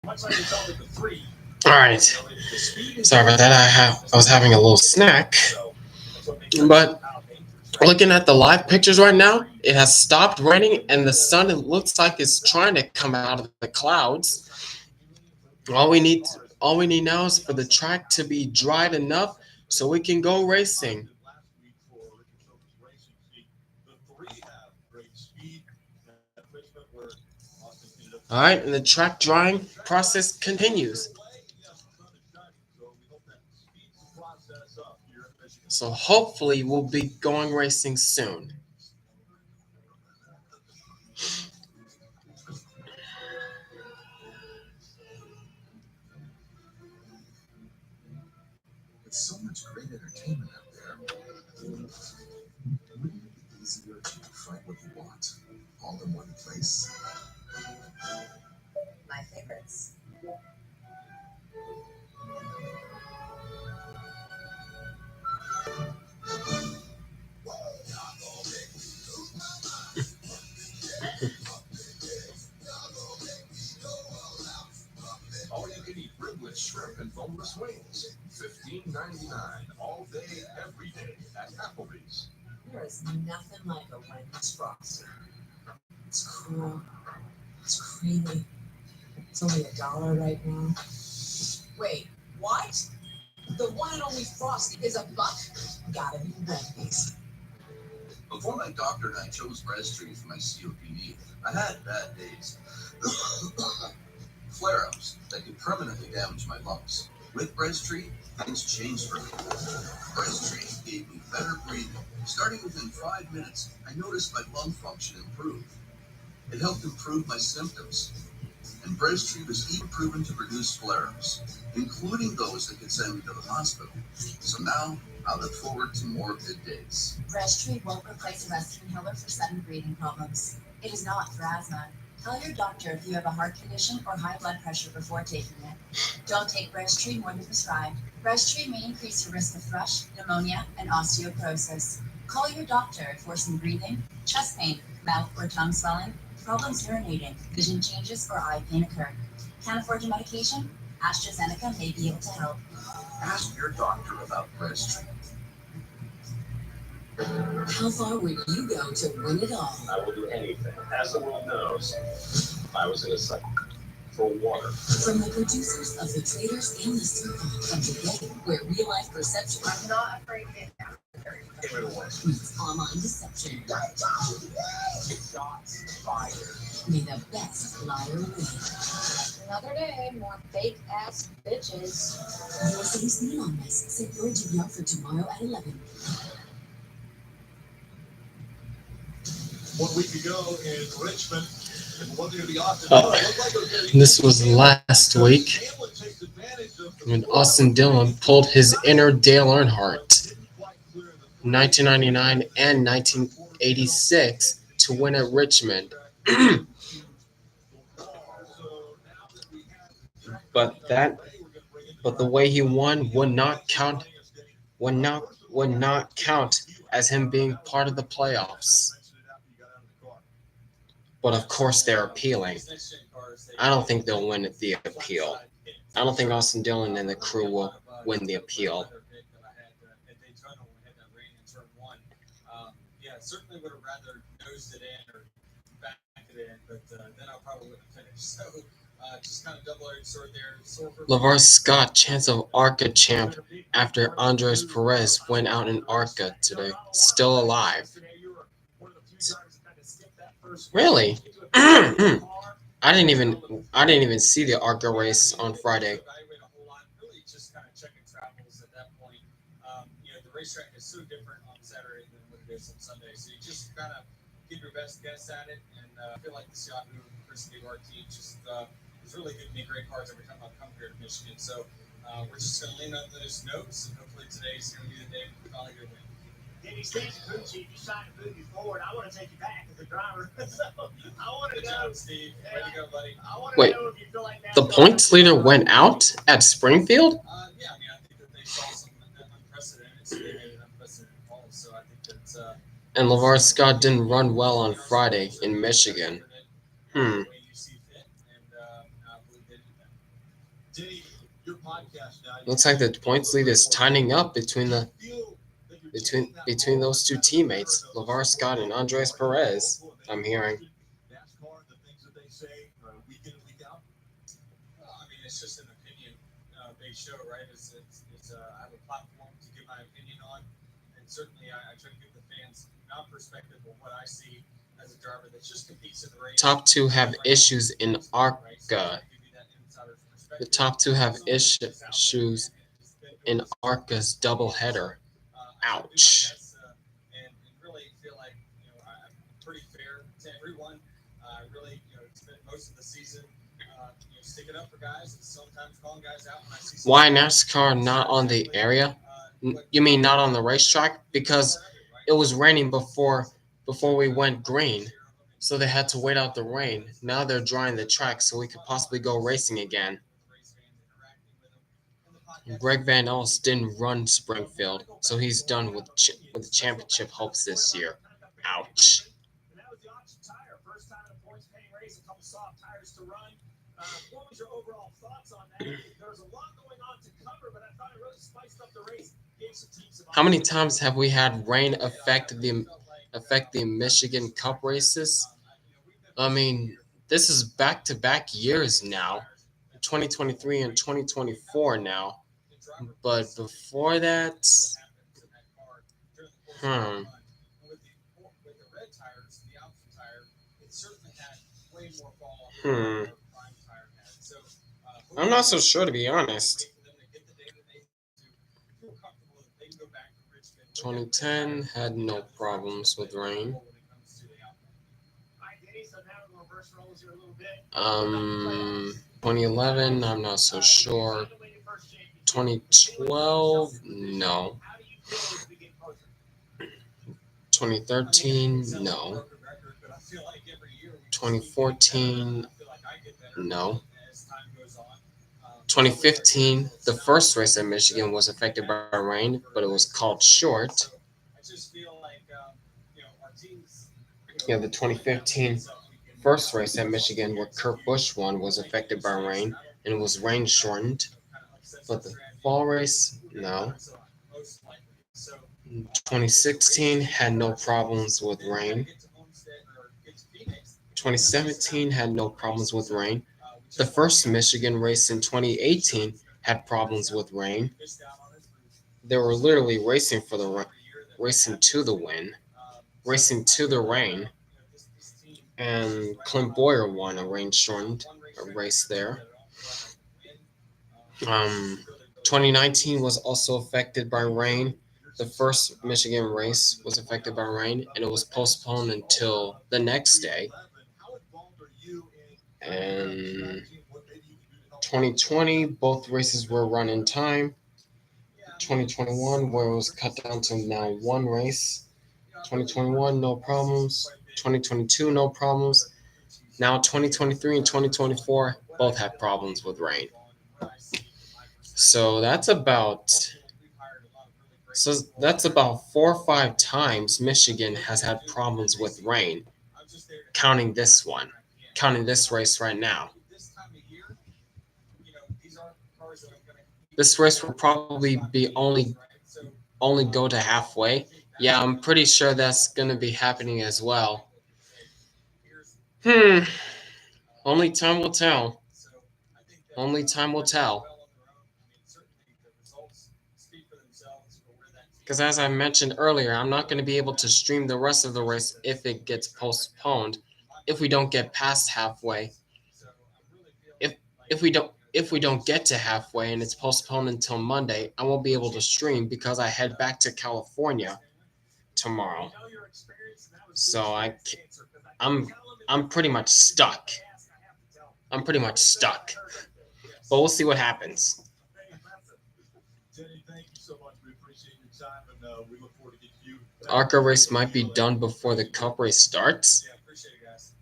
much like it's all with the 3. All right. Sorry about that. I was having a little snack. But looking at the live pictures right now, it has stopped raining and the sun, it looks like it's trying to come out of the clouds. All we need now is for the track to be dried enough so we can go racing. All right, and the track drying process continues. So hopefully we'll be going racing soon. With so much great entertainment out there, wouldn't it be easier to find what you want all in one place? My favorites. All you can eat riblet, shrimp, and boneless wings. $15.99 all day, every day at Applebee's. There is nothing like a Wendy's Frosty. It's cool. It's creamy. It's only $1 right now. Wait, what? The one and only Frosty is $1? Gotta be Wendy's. Before my doctor and I chose breastfeed for my COPD, I had bad days. Flare-ups that could permanently damage my lungs. With breastfeed, things changed for me. Breastfeed gave me better breathing. Starting within 5 minutes, I noticed my lung function improved. It helped improve my symptoms. And breastfeed was even proven to reduce flare-ups, including those that could send me to the hospital. So now, I look forward to more good days. Breasttreat won't replace a rescue inhaler for sudden breathing problems. It is not for asthma. Tell your doctor if you have a heart condition or high blood pressure before taking it. Don't take Breasttreat more than prescribed. Breasttreat may increase your risk of thrush, pneumonia, and osteoporosis. Call your doctor if worsened breathing, chest pain, mouth or tongue swelling, problems urinating, vision changes, or eye pain occur. Can't afford your medication? AstraZeneca may be able to help. Ask your doctor about breastfeed. How far would you go to win it all? I will do anything. As the world knows, I was in a cycle for water. From the producers of The Traders and The Circle comes a game where real-life perception I'm not afraid to get down. meets online deception. Shots fired. May the best liar win. Another day, more fake ass bitches. Your city's neon mess. Set your DVR for tomorrow at 11. 1 week ago in Richmond, it wasn't going to be Austin. This was last week when Austin Dillon pulled his inner Dale Earnhardt, 1999 and 1986, to win at Richmond. But the way he won would not count as him being part of the playoffs. But of course they're appealing. I don't think they'll win at the appeal. I don't think Austin Dillon and the crew will win the appeal. Yeah, certainly would have rather nosed it in or backed it in, but then I probably wouldn't have finished. So just kind of double-edged sword there. LeVar Scott, chance of ARCA champ after Andres Perez went out in ARCA today. Still alive. Really? I didn't even see the ARCA race on Friday. Really just kind of checking travels at that point. The racetrack is so different on Saturday than what it is on Sunday. So you just kind of give your best guess at it. And I feel like the Yahoo Chris our team just is really giving me great cards every time I come here to Michigan. So we're just going to lean on those notes, and hopefully today's going to be the day we finally get a win. Denny State's a boot sheet. You signed to move you forward. I want to take you back as a driver. So I want to Good know. job, Steve. Way to go, buddy. I want to Wait, know if you feel like the points leader went out at Springfield? Yeah, I mean, I think that they saw some unprecedented, so they made an unprecedented call. So I think that's. And LeVar Scott didn't run well on Friday in Michigan. Denny, your podcast now. Looks like the points lead is tightening up between those two teammates, LeVar Scott and Andres Perez. I'm hearing. NASCAR, the things that they say week in and week out. I mean, it's just an opinion-based show, right? I have a platform to give my opinion on, and certainly I try to give the fans my perspective of what I see as a driver that just competes in the race. Top two have issues in ARCA. The top two have issues in ARCA's doubleheader. Ouch. And really feel like I'm pretty fair to everyone. I really spent most of the season sticking up for guys and sometimes calling guys out when I see. Why NASCAR not on the area? You mean not on the racetrack? Because it was raining before we went green, so they had to wait out the rain. Now they're drying the track so we could possibly go racing again. Greg Van Alst didn't run Springfield, so he's done with the championship hopes this year. Ouch. And that was the Austion Tire. First time in a points-paying race, a couple soft tires to run. What was your overall thoughts on that? There was a lot going on to cover, but I thought it really spiced up the race. How many times have we had rain affect the Michigan Cup races? I mean, this is back-to-back years now, 2023 and 2024 now. But before that, I'm not so sure, to be honest. 2010 had no problems with rain. 2011, I'm not so sure. 2012, no. 2013, no. 2014, no. 2015, the first race at Michigan was affected by rain, but it was called short. Yeah, the 2015 first race at Michigan where Kurt Busch won was affected by rain, and it was rain shortened. But the fall race, no. 2016 had no problems with rain. 2017 had no problems with rain. The first Michigan race in 2018 had problems with rain. They were literally racing to the rain. And Clint Boyer won a rain-shortened race there. 2019 was also affected by rain. The first Michigan race was affected by rain, and it was postponed until the next day. And 2020, both races were run in time. 2021, where it was cut down to now one race. 2021, no problems. 2022, no problems. Now 2023 and 2024 both have problems with rain. So that's about 4 or 5 times Michigan has had problems with rain, counting this race right now. This race will probably be only go to halfway. Yeah, I'm pretty sure that's going to be happening as well. Only time will tell. Only time will tell. Because as I mentioned earlier, I'm not going to be able to stream the rest of the race if it gets postponed. If we don't get past halfway. If we don't get to halfway and it's postponed until Monday, I won't be able to stream because I head back to California tomorrow. So I'm pretty much stuck. But we'll see what happens. Denny, thank you so much. We appreciate your time, and we look forward to getting you. The ARCA race might be done before the Cup race starts. Yeah, appreciate it, guys.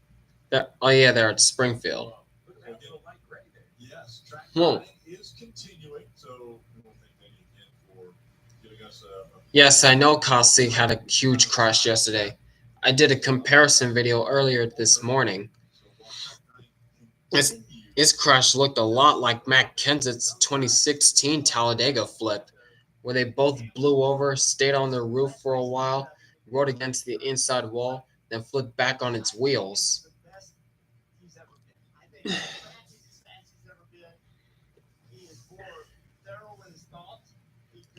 They're at Springfield. Yes, track is continuing, so we will thank Denny again for giving us a. Yes, I know Kossi had a huge crash yesterday. I did a comparison video earlier this morning. His crash looked a lot like Matt Kenseth's 2016 Talladega flip, where they both blew over, stayed on their roof for a while, rode against the inside wall, then flipped back on its wheels.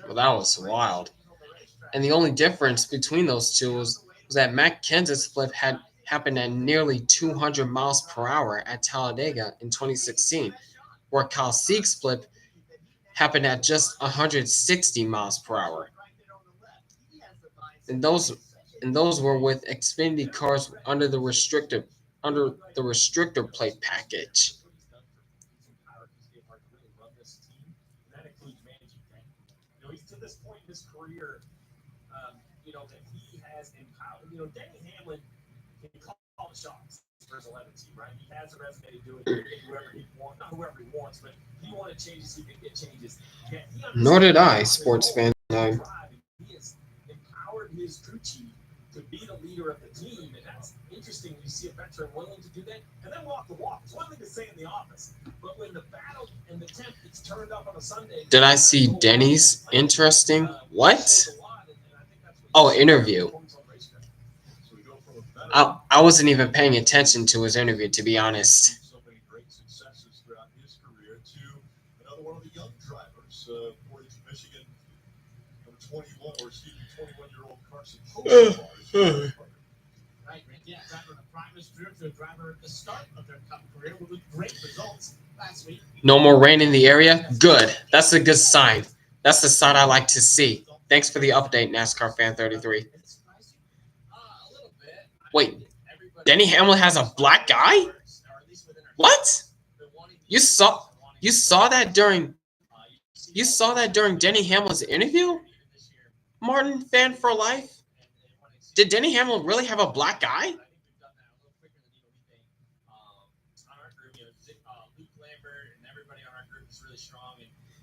Well, that was wild. And the only difference between those two was that Matt Kenseth's flip had happened at nearly 200 miles per hour at Talladega in 2016, where Kyle Sieg's flip happened at just 160 miles per hour. And those were with Xfinity cars under the restrictor plate package. To this point in his career, that he has empowered. Denny Hamlin can call the shots for his 11 team, right? He has a resume to do it. Whoever he wants, not whoever he wants, but if he wanted changes, he could get changes. Nor did I, sports fan. He has empowered his crew chief to be the leader of the team, and that's interesting when you see a veteran willing to do that and then walk the walk. It's one thing to say in the office, but when the battle and the temp gets turned up on a Sunday. Did I see Denny's interesting? What? Oh, interview. I wasn't even paying attention to his interview, to be honest. So many great successes throughout his career to another one of the young drivers for his Michigan number 21-year-old Carson Hocevar. Right, yeah, driver in a Primus drew to a driver at the start of their Cup career with great results last week. No more rain in the area? Good. That's a good sign. That's the sign I like to see. Thanks for the update, NASCAR Fan 33. Wait, Denny Hamlin has a black guy? What? You saw that during Denny Hamlin's interview? Martin, fan for life? Did Denny Hamlin really have a black guy?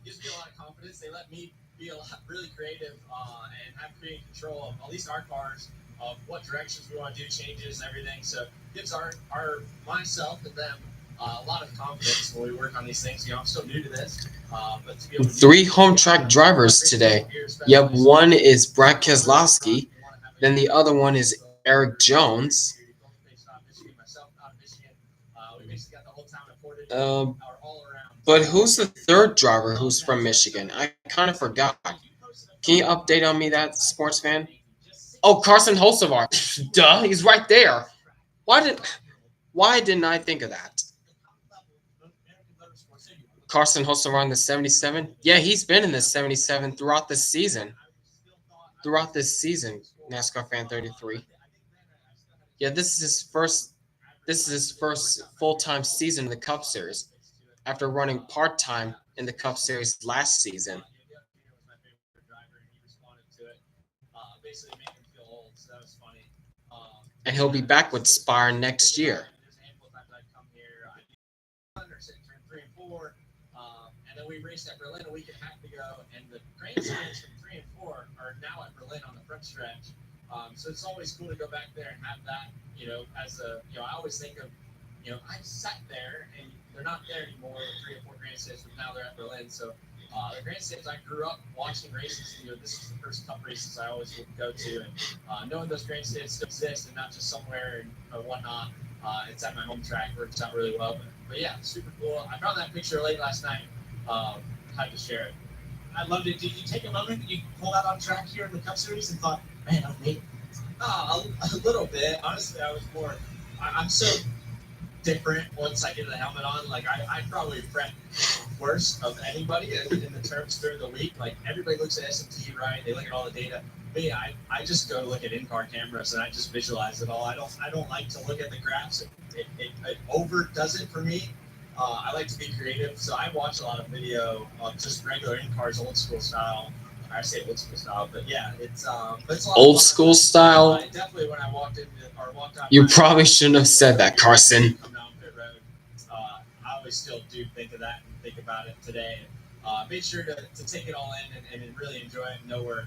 Gives me a lot of confidence. They let me be really creative and have creative control of at least our cars, of what directions we want to do, changes, and everything. So it gives our myself and them a lot of confidence when we work on these things. I'm still new to this, but to be able to 3 home track drivers today. Yep, one is Brad Keselowski, then the other one is Eric Jones. But who's the third driver who's from Michigan? I kind of forgot. Can you update on me that, sports fan? Oh, Carson Hocevar. Duh, he's right there. Why didn't I think of that? Carson Hocevar in the 77? Yeah, he's been in the 77 throughout this season. NASCAR Fan 33. Yeah, this is his first full-time season in the Cup Series, after running part-time in the Cup Series last season. And he'll be back with Spire next year. And then we raced at Berlin a week and a half ago, and the grandstands from 3 and 4 are now at Berlin on the front stretch. So it's always cool to go back there and have that, as I always think of, I sat there and they're not there anymore, the 3 and 4 grandstands, but now they're at Berlin. So the grandstands, I grew up watching races. This is the first Cup races I always would go to, and knowing those grandstands still exist and not just somewhere and whatnot. It's at my home track, works out really well. But yeah, super cool. I found that picture late last night. Had to share it. I loved it. Did you take a moment that you pulled out on track here in the Cup Series and thought, man, I'm me? A little bit. Honestly, I was more. I'm so different once I get the helmet on. Like I probably prep worse of anybody in the terms during the week. Like everybody looks at S&T, right? They look at all the data. Me, I just go look at in-car cameras and I just visualize it all. I don't like to look at the graphs. It overdoes it for me. I like to be creative, so I watch a lot of video of just regular in-cars, old school style. I say old school style, but yeah, it's a lot Old school style? Definitely when I walked out. You probably shouldn't have said that, Carson. Come down pit road. I always still do think of that and think about it today. Make sure to take it all in and really enjoy it and know where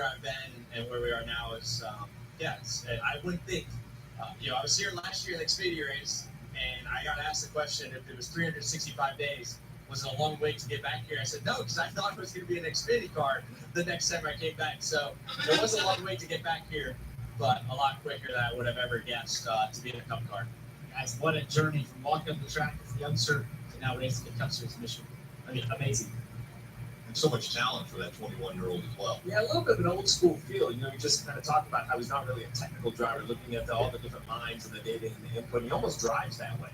I've been and where we are now is I wouldn't think. I was here last year in the Xfinity race, And I got asked the question, if it was 365 days, was it a long wait to get back here? I said, no, because I thought it was going to be an Xfinity car the next time I came back. So it was a long wait to get back here, but a lot quicker than I would have ever guessed to be in a Cup car. Guys, what a journey from walking up the track as a youngster to now racing the Cup Series Michigan. I mean, amazing. And so much talent for that 21-year-old as well. Yeah, a little bit of an old school feel. You know, you just kind of talk about how he's not really a technical driver, looking at all the different lines and the data and the input. He almost drives that way.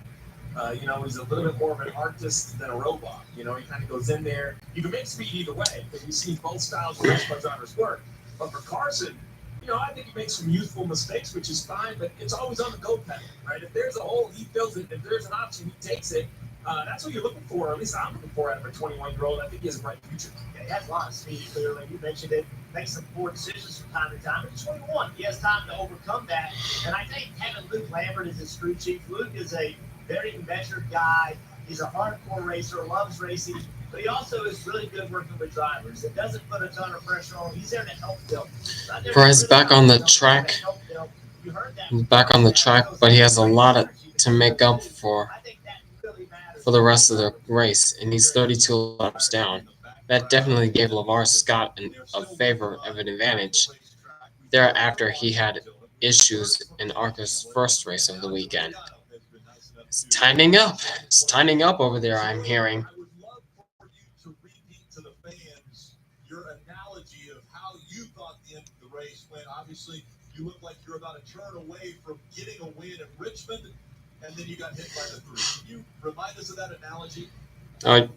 You know, he's a little bit more of an artist than a robot. You know, he kind of goes in there. You can make speed either way, because we've seen both styles of race car drivers work. But for Carson, you know, I think he makes some youthful mistakes, which is fine, but it's always on the go pedal, right? If there's a hole, he fills it. If there's an option, he takes it. That's what you're looking for, or at least I'm looking for out of a 21-year-old. I think he has a bright future. Yeah, he has a lot of speed, clearly. You mentioned it. Makes some poor decisions from time to time. But he's 21. He has time to overcome that. And I think having Luke Lambert as his crew chief, Luke is a very measured guy. He's a hardcore racer, loves racing, but he also is really good working with drivers. It doesn't put a ton of pressure on him. He's there to help Bill. Perez back on the track. He's back on the track, but he has a lot to make up for the rest of the race, and he's 32 laps down. That definitely gave LeVar Scott a favor of an advantage. Thereafter, he had issues in ARCA's first race of the weekend. It's tightening up. It's tightening up over there, I'm hearing. I would love for you to repeat to the fans your analogy of how you thought the end of the race went. Obviously, you look like you're about a turn away from getting a win in Richmond, and then you got hit by the three. Can you remind us of that analogy?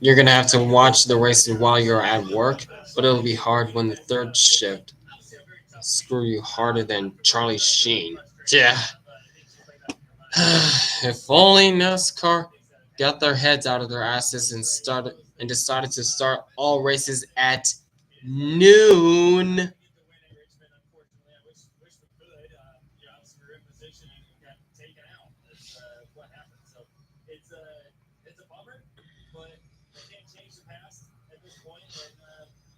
You're going to have to watch the races while you're at work, but it'll be hard when the third shift screw you harder than Charlie Sheen. Yeah. If only NASCAR got their heads out of their asses and decided to start all races at noon. It's a bummer, but I can't change the past at this point, and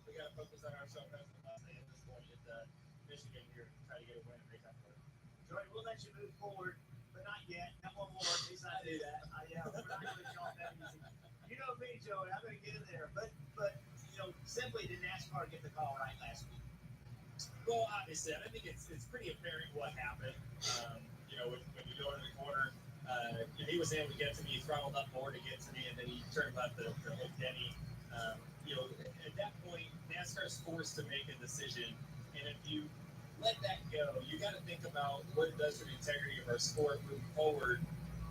we got to focus on ourselves at this point at Michigan here to try to get a win and make up for it. Joey, we'll let you move forward, but not yet. Got one more. At least I do that. Yeah, we're not going to let you off that easy. You know me, Joey. I'm going to get in there. But you know, simply did NASCAR get the call right last week? Well, obviously, I think it's pretty apparent what happened. You know, when you go into the corner, he was able to get to me. He throttled up more to get to me, and then he turned left to hit Denny. You know, at that point, NASCAR is forced to make a decision, and if you let that go, you got to think about what it does for the integrity of our sport moving forward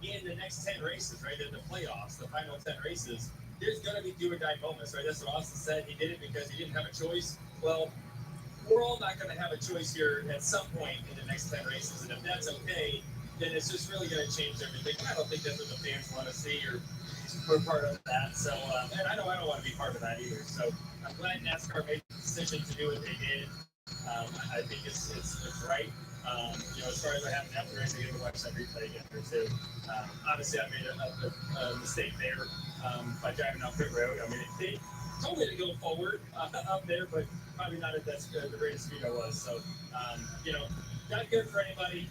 in the next 10 races, right? In the playoffs, the final 10 races, there's going to be do or die moments, right? That's what Austin said. He did it because he didn't have a choice. Well, we're all not going to have a choice here at some point in the next 10 races, and if that's okay, then it's just really going to change everything. I don't think that's what the fans want to see, or we're part of that. So, and I know I don't want to be part of that either. So I'm glad NASCAR made the decision to do what they did. I think it's right. You know, as far as I have after race, I get to watch that replay again here too. Obviously, I made a mistake there by driving down pit road. I mean, they told me to go forward up there, but probably not at the rate of speed I was. So, you know, not good for anybody.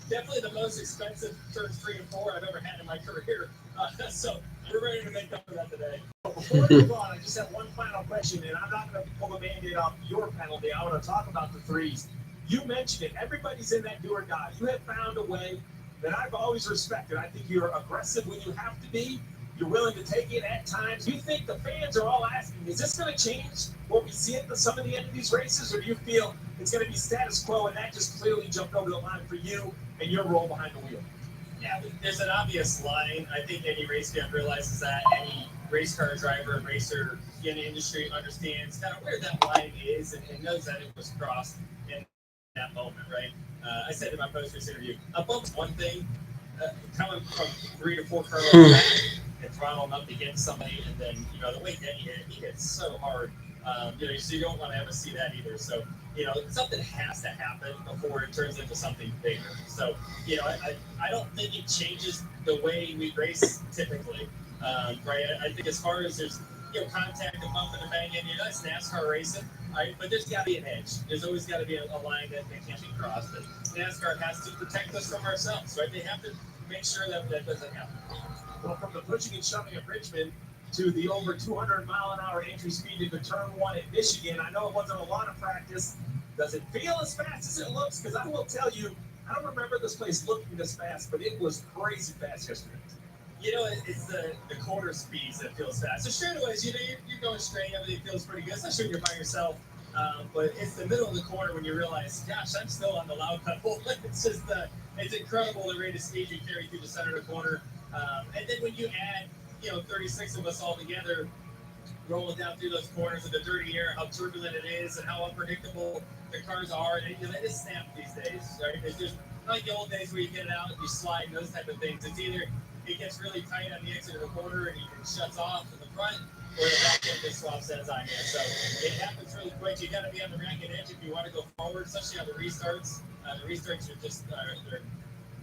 Definitely the most expensive turns 3 and 4 I've ever had in my career. So we're ready to make up for that today. Before we move on, I just have one final question, and I'm not going to pull a Band-Aid off your penalty. I want to talk about the threes. You mentioned it. Everybody's in that do or die. You have found a way that I've always respected. I think you're aggressive when you have to be. You're willing to take it at times. You think the fans are all asking, is this going to change what we see at some of the end of these races, or do you feel it's going to be status quo, and that just clearly jumped over the line for you and your role behind the wheel? Yeah, there's an obvious line. I think any race fan realizes that. Any race car driver, racer in the industry understands kind of where that line is and knows that it was crossed in that moment, right? I said in my post-race interview, a bump's one thing, coming from 3 to 4 cars back and throttling up to get somebody, and then, you know, the way Denny hit, he hit so hard. You know, so you don't want to ever see that either. So, you know, something has to happen before it turns into something bigger. So, you know, I don't think it changes the way we race typically, right? I think as far as there's, you know, contact and bumping and banging, you know, that's NASCAR racing, right? But there's got to be an edge. There's always got to be a line that can't be crossed. And NASCAR has to protect us from ourselves, right? They have to make sure that doesn't happen. Well, from the pushing and shoving at Richmond to the over 200-mile-an-hour entry speed into turn 1 at Michigan, I know it wasn't a lot of practice. Does it feel as fast as it looks? Because I will tell you, I don't remember this place looking this fast, but it was crazy fast yesterday. You know, it's the corner speeds that feels fast. The straightaways, you know, you're going straight, everything feels pretty good, especially when you're by yourself. But it's the middle of the corner when you realize, gosh, I'm still on the loud pedal. It's just, it's incredible the rate of speed you carry through the center of the corner. And then when you add, 36 of us all together, rolling down through those corners of the dirty air, how turbulent it is, and how unpredictable the cars are, and they just snap these days, right? It's just like the old days where you get it out, you slide, and those type of things. It's either it gets really tight on the exit of the corner and it shuts off in the front, or the back end just swaps ends on you. So it happens really quick. You got to be on the racket edge if you want to go forward, especially on the restarts. The restarts are just,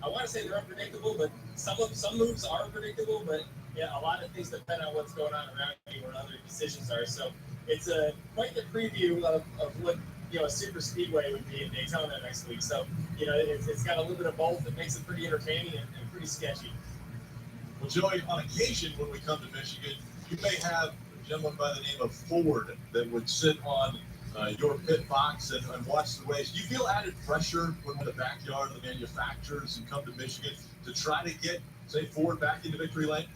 I want to say they're unpredictable, but some moves are unpredictable, but yeah, a lot of things depend on what's going on around you and other decisions are. So it's quite the preview of what a super speedway would be in Daytona next week. So it's got a little bit of both. It makes it pretty entertaining and pretty sketchy. Well, Joey, on occasion when we come to Michigan, you may have a gentleman by the name of Ford that would sit on your pit box and watch the race. Do you feel added pressure when we're in the backyard of the manufacturers and come to Michigan to try to get, say, Ford back into victory lane?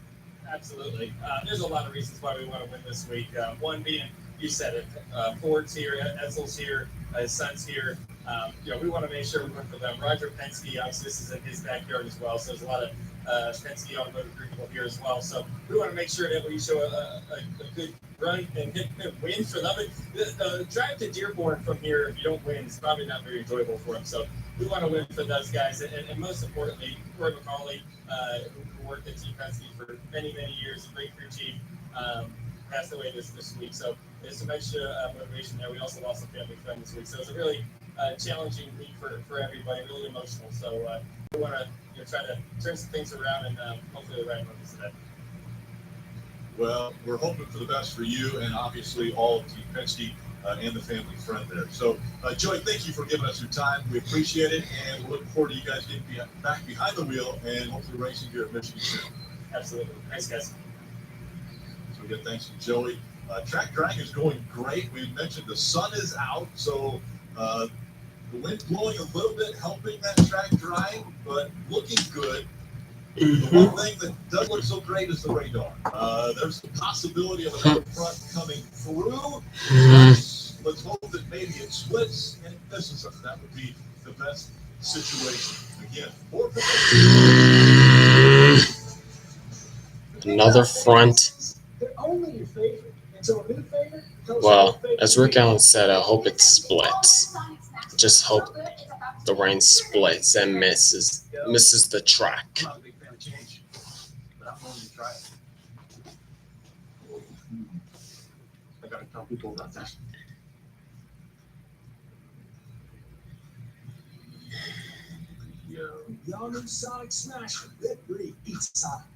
Absolutely. There's a lot of reasons why we want to win this week. One being, you said it, Ford's here, Etzel's here, his son's here. We want to make sure we win for them. Roger Penske, obviously, this is in his backyard as well, so there's a lot of Penske automotive people here as well. So we want to make sure that we show a good run and win for them. The drive to Dearborn from here, if you don't win, is probably not very enjoyable for them. So we want to win for those guys. And most importantly, Roy McCauley, who worked at Team Penske for many, many years, a great crew chief, passed away this week. So there's some extra motivation there. We also lost a family friend this week. So it's a really challenging week for everybody, really emotional. So we want to try to turn some things around and hopefully the right moves today. Well, we're hoping for the best for you and obviously all of Team Penske and the family friend there. So, Joey, thank you for giving us your time. We appreciate it, and we're looking forward to you guys getting back behind the wheel and hopefully racing here at Michigan soon. Absolutely. Thanks, guys. So again, thanks to Joey. Track drag is going great. We mentioned the sun is out, so the wind blowing a little bit, helping that track dry, but looking good. The one thing that doesn't look so great is the radar. There's the possibility of another front coming through. Let's hope that maybe it splits and it misses us. That would be the best situation. Again, more Another front. They're only your favorite. And so a new favorite goes Well, as Rick Allen said, I hope it splits. Just hope the rain splits and misses the track. I'm not a big fan of change, but I'm willing to try it. I gotta tell people about that. Y'all new Sonic Smasher. Red Brie eats Sonic.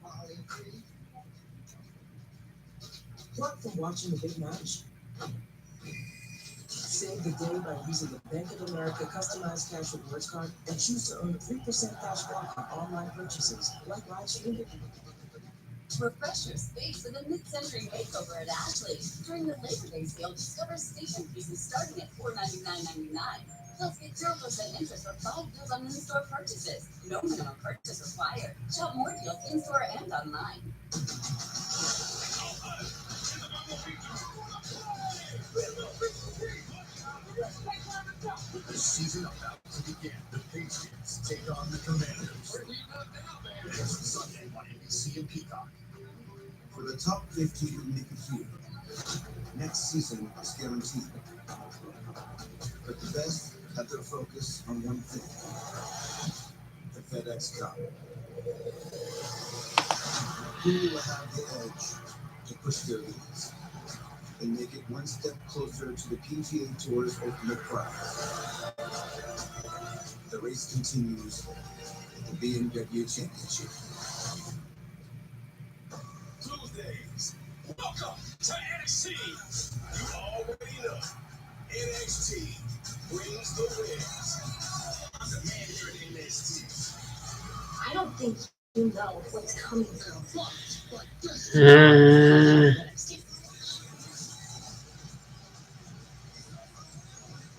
What from watching the big match? Save the day by using the Bank of America customized cash rewards card and choose to earn 3% cash back on online purchases like live streaming. Refresh your space with a mid-century makeover at Ashley. During the Labor Day sale, discover station pieces starting at $499.99. Plus, get 0% interest for 5 deals on in-store purchases. No minimum purchase required. Shop more deals in-store and online. With the season about to begin, the Patriots take on the Commanders. Next Sunday on NBC and Peacock. For the top 15 who make it here, next season is guaranteed. But the best have their focus on one thing: the FedEx Cup. Who will have the edge to push their limits and make it one step closer to the PGA Tour's ultimate prize? The race continues at the BMW Championship. Tuesdays, welcome to NXT. You already know, NXT brings the wins. I'm the man here at NXT. I don't think You know what's coming through. Hmm.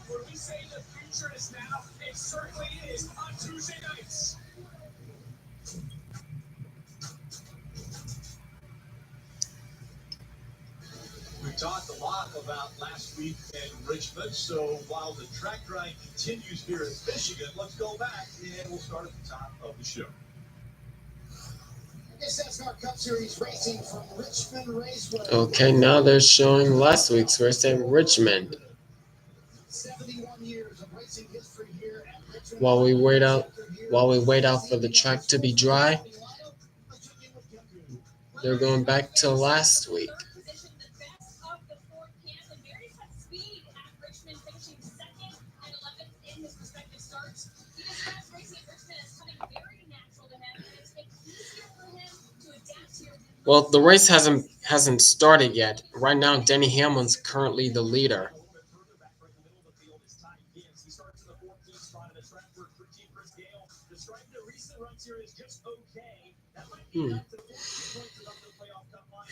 When we say the future is now, it certainly is on Tuesday nights. We talked a lot about last week in Richmond, so while the track grind continues here in Michigan, let's go back and we'll start at the top of the show. This NASCAR Cup Series racing from Richmond Raceway. Okay, now they're showing last week's race at Richmond. 71 years of racing history here at Richmond. While we wait out for the track to be dry, they're going back to last week. Well, the race hasn't started yet. Right now, Denny Hamlin's currently the leader. He starts in the 14th spot in the track for Team Chris Gale. Described the recent runs here as just okay. That might be enough to 14 points above the playoff cup line.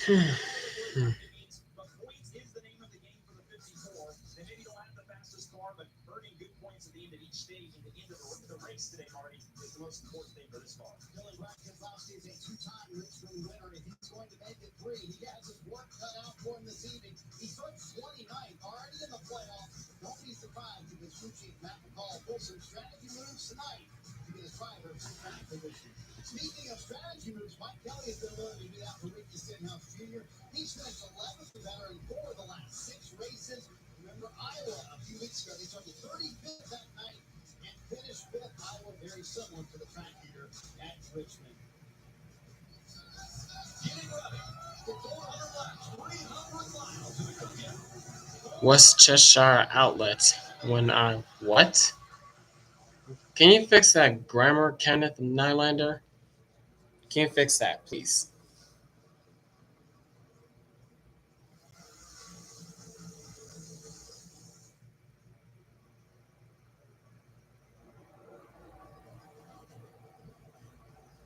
But points is the name of the game for the 54. They maybe don't have the fastest car, but earning good points at the end of each stage and the end of the race today, Marty, is the most important thing for this car. Dylan Keselowski is a two-time Richmond winner. If he's going to make it three, he has his work cut out for him this evening. He starts 29th, already in the playoffs. Don't be surprised if his crew chief Matt McCall pulls some strategy moves tonight to get his driver to track position. Speaking of strategy moves, Mike Kelly has been willing to do that for Ricky Stenhouse Jr. He's finished 11th with better in 4 of the last 6 races. Remember Iowa a few weeks ago, they started 35th that night and finished 5th. Iowa very similar to the track here at Richmond. Getting ready for 400 laps, 300 miles in the cookout. West Cheshire Outlet. What? Can you fix that grammar, Kenneth Nylander? Can you fix that, please?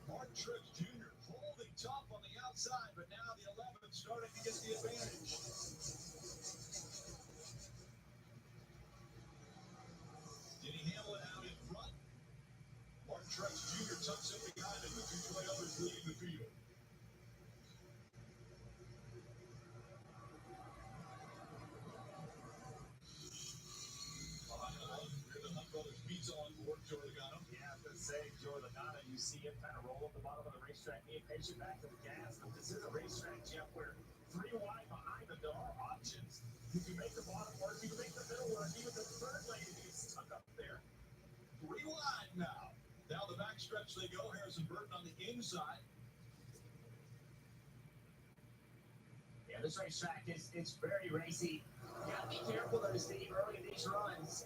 Martin Truex Jr. holding tough on the outside, but now the 11 starting to get the advantage. Denny Hamlin out in front. Martin Truex Jr. tucks in behind him. The two Toyotas leading the field. Behind the Hunt brothers beats on board Joey Logano. Yeah, I was going to say, Joey Logano, you see him kind of roll up the bottom of the racetrack, being patient back to the gas. But this is a racetrack, Jeff, where 3 wide behind them, there are options. You can make the bottom work, you can make the middle work, even the third lane is stuck up there. 3 wide now. Down the back stretch they go. Harrison Burton on the inside. Yeah, this racetrack is very racy. You gotta be careful though, Steve, early in these runs.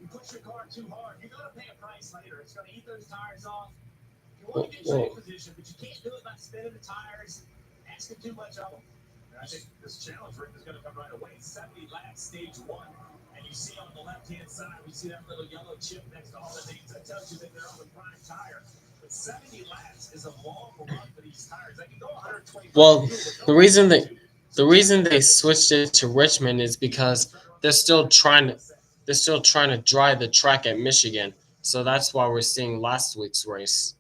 You push your car too hard, you're gonna pay a price later. It's gonna eat those tires off. You want to get track position, but you can't do it by spinning the tires, asking too much of them. And I think this challenge, Rick, is going to come right away. 70 laps, stage 1. And you see on the left-hand side, we see that little yellow chip next to all the names. That tells you that they're on the prime tire. But 70 laps is a long run for these tires. They can go 120. Well, the reason they switched it to Richmond is because they're still trying to dry the track at Michigan. So that's why we're seeing last week's race.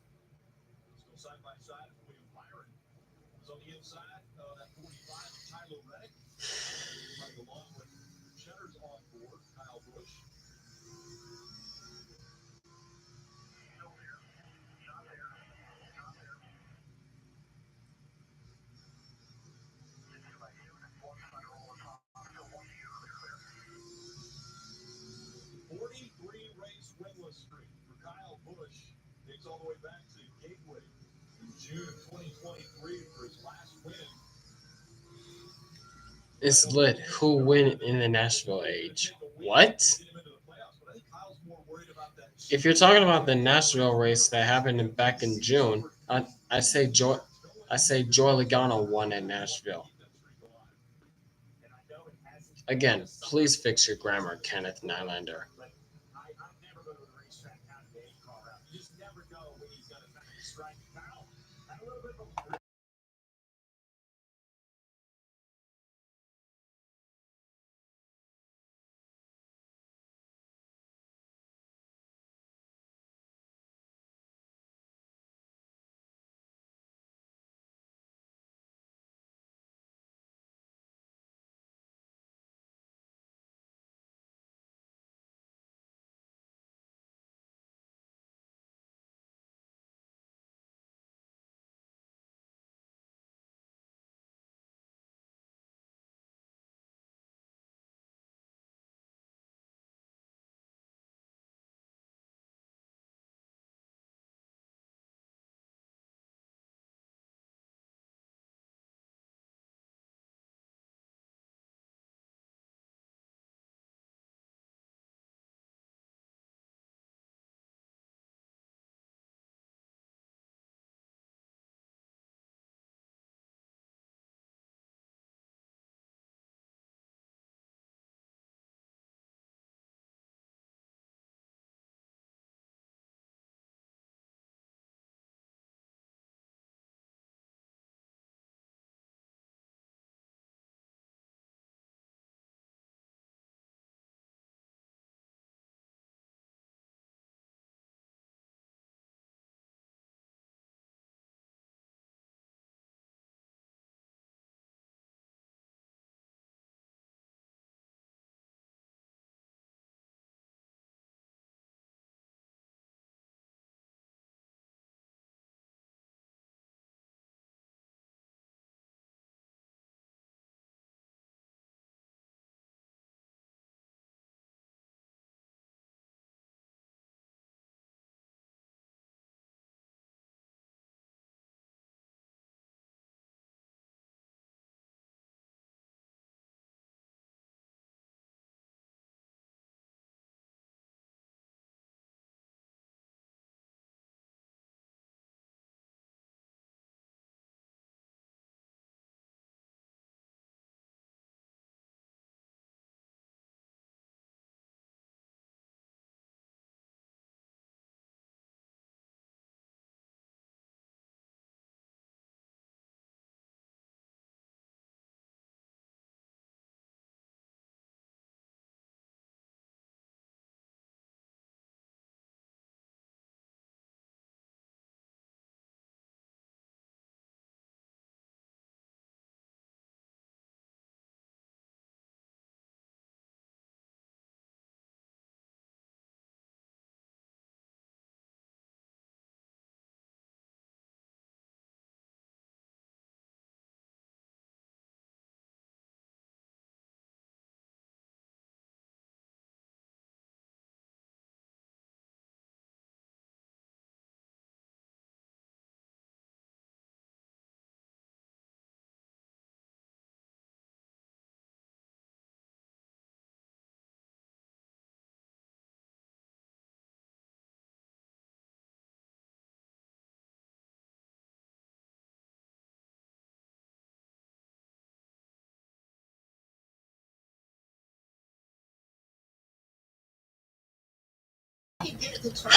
Still side by side, William Byron was on the inside. That 45, Tyler Reddick. Running along with Cheddar's on board, Kyle Busch. Race winless streak for Kyle Busch. Takes all the way back to Gateway in June of 2023 for his last win. It's lit. Who win in the Nashville age? What? If you're talking about the Nashville race that happened back in June, I say Joey Logano won at Nashville. Again, please fix your grammar, Kenneth Nylander. I never go to the racetrack out of the car route. You just never know when he's going to strike. Kyle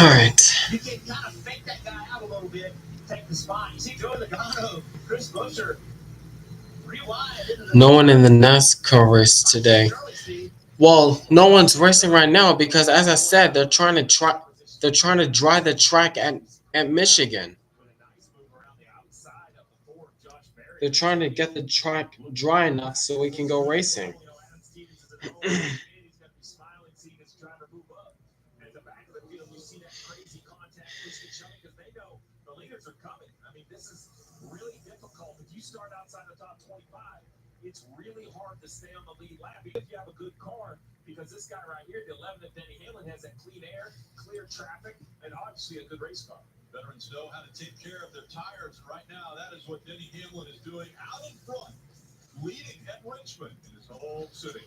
All right. You can kind of fake that guy out a little bit, take the spot. You see Joey Logano, Chris Buescher, rewind into the No one in the NASCAR race today. Well, no one's racing right now because, as I said, they're trying to dry the track at Michigan. They're trying to get the track dry enough so we can go racing. Start outside the top 25, it's really hard to stay on the lead lap if you have a good car, because this guy right here, the 11 of Denny Hamlin, has that clean air, clear traffic, and obviously a good race car. Veterans know how to take care of their tires. Right now, that is what Denny Hamlin is doing out in front, leading at Richmond in his home city.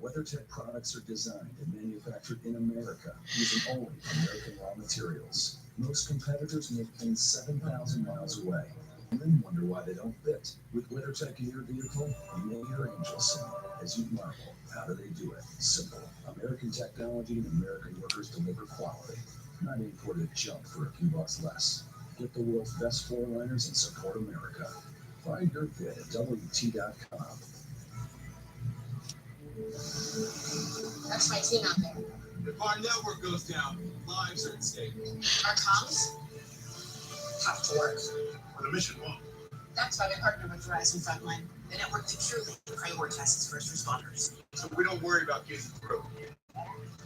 WeatherTech products are designed and manufactured in America using only American raw materials. Most competitors make things 7,000 miles away and then wonder why they don't fit. With WeatherTech in your vehicle, you may hear angels sing as you marvel. How do they do it? Simple. American technology and American workers deliver quality. Not imported junk for a few bucks less. Get the world's best 4-liners and support America. Find your fit at WT.com. That's my team out there. If our network goes down, lives are at stake. Our comms? Tough to work. For the mission won't. That's why we partner with Verizon Frontline, the network that truly prioritizes first responders. So we don't worry about getting through.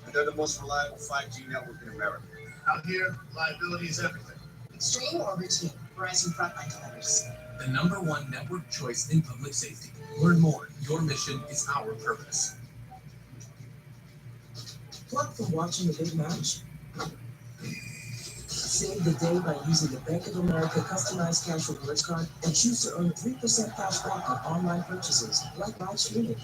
And they're the most reliable 5G network in America. Out here, liability is everything. Extreme or routine, Verizon Frontline delivers. The #1 network choice in public safety. Learn more. Your mission is our purpose. Plug from watching the big match. Save the day by using the Bank of America customized cash rewards card and choose to earn 3% cash back on online purchases like live streaming.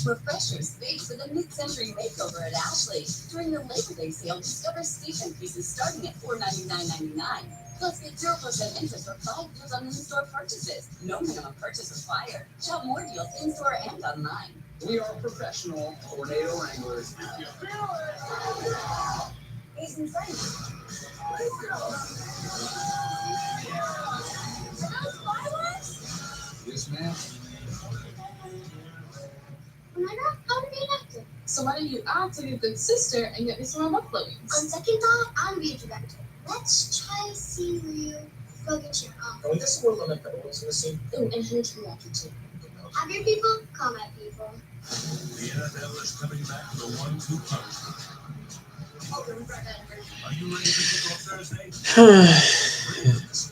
Refresh your space with a mid-century makeover at Ashley. During the Labor Day sale, discover station pieces starting at $499.99. Plus, get 0% interest for 5 years on in-store purchases. No minimum purchase required. Shop more deals in-store and online. We are professional tornado wranglers. He's insane. Are those fireworks? Yes, ma'am. Oh my God, I want to be an actor. So why don't you act like a good sister and get me some more buffaloes? On second thought, I want to be a director. Let's try to see where you go get your Oh, this is where limit that was missing. Ooh, and who's your lucky too? Have your people, call my people. The NFL is coming back with a 1-2 punch. Are you ready for kickoff Thursday?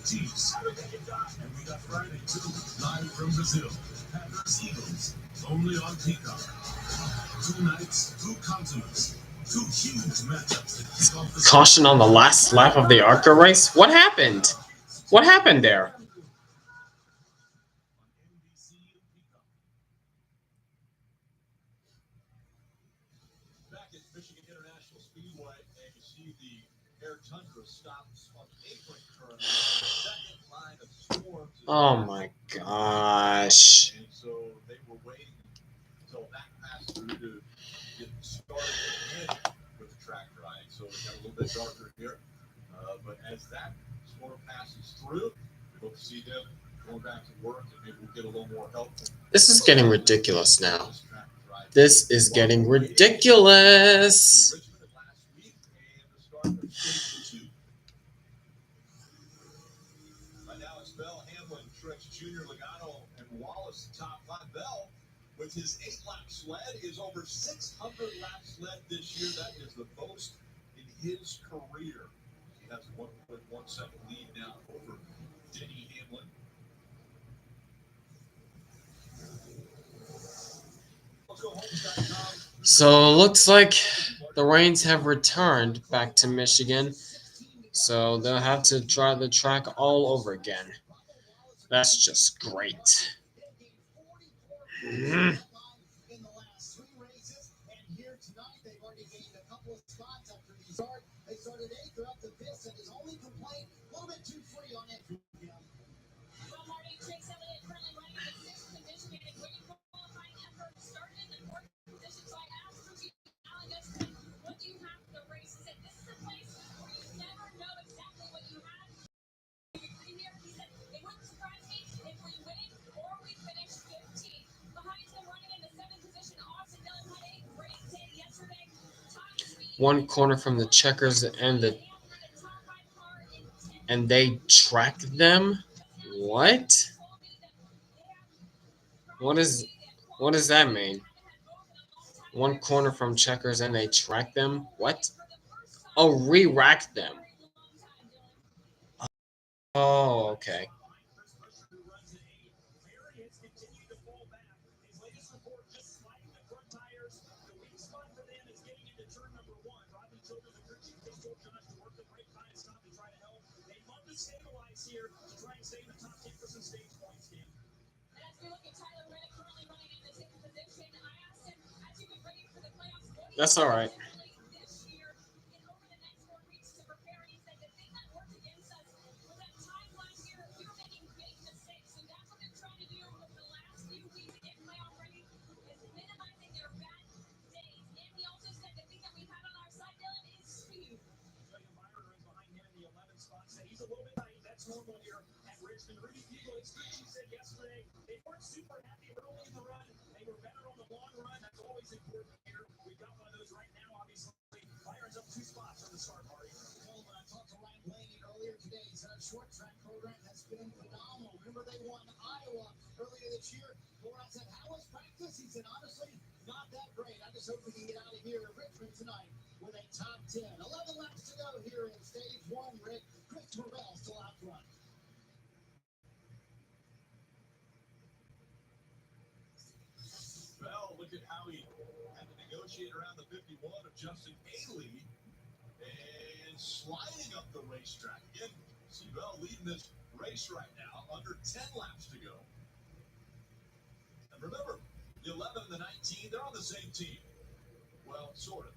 Chiefs. And we got Friday too, live from Brazil. Packers Eagles, only on Peacock. 2 nights, 2 continents, 2 huge matchups that kick off the Caution on the last lap of the ARCA race. What happened? What happened there? Back at Michigan International Speedway, and you see the Air Tundra stops on apron currently. The second line of storms. Oh my gosh. And so they were waiting until that passed through to get started again with the track ride. So it got a little bit darker here. But as that storm passes through, we hope to see them going back to work, and maybe we'll get a little more help. This is getting ridiculous now. This is getting ridiculous. Richmond last week and the start of Stage 2. Right now it's Bell, Hamlin, Truex Jr, Logano, and Wallace top 5. Bell, with his 8-lap sled, is over 600 laps led this year. That is the most in his career. He has a 1.1 second lead now over Denny Hamlin. So looks like the rains have returned back to Michigan. So they'll have to try the track all over again. That's just great. Mhm. In the last 3 races, and here tonight they've already gained a couple of spots after the start. They started 8th, they're up to 5th, and his only complaint, a little bit too free on entry. Well, Martin Truex Jr. currently running in the 6th position and a great qualifying effort. Started in the 4th position, so I asked Richie Allen yesterday, what do you have for the race? He said, this is a place where you never know exactly what you have. He said, it wouldn't surprise me if we win or we finish 15th. Behind him, running in the 7th position, Austin Dillon had a great day yesterday. One corner from the checkers and they track them. What? What does that mean? One corner from checkers and they track them. What? Oh, re-rack them. Oh, okay. That's all right. She said yesterday they weren't super happy early in the run. They were better on the long run. That's always important here. We've got one of those right now, obviously. Fire's up 2 spots on the start party. Well, I talked to Ryan Blaney earlier today. His short track program has been phenomenal. Remember, they won Iowa earlier this year. Well, I said, how was practice? He said, honestly, not that great. I just hope we can get out of here in Richmond tonight with a top 10. 11 laps to go here in stage 1, Rick. Christopher Bell still out front. Bell, look at how he had to negotiate around the 51 of Justin Haley and sliding up the racetrack. Again, see Bell leading this race right now, under 10 laps to go. And remember, the 11 and the 19, they're on the same team. Well, sort of.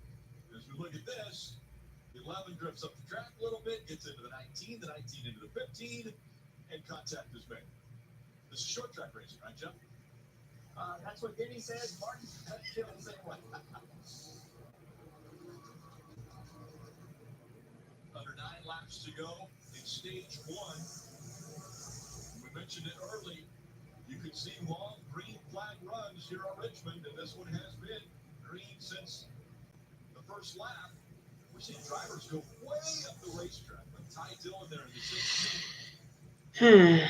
As we look at this, the 11 drifts up the track a little bit, gets into the 19 into the 15, and contact is made. This is short track racing, right, Jeff? That's what Denny says. Martin Truex Jr. the same way. Under 9 laps to go in stage 1. We mentioned it early. You can see long green flag runs here on Richmond, and this one has been green since the first lap. We're seeing drivers go way up the racetrack, like Ty Dillon there in the 16.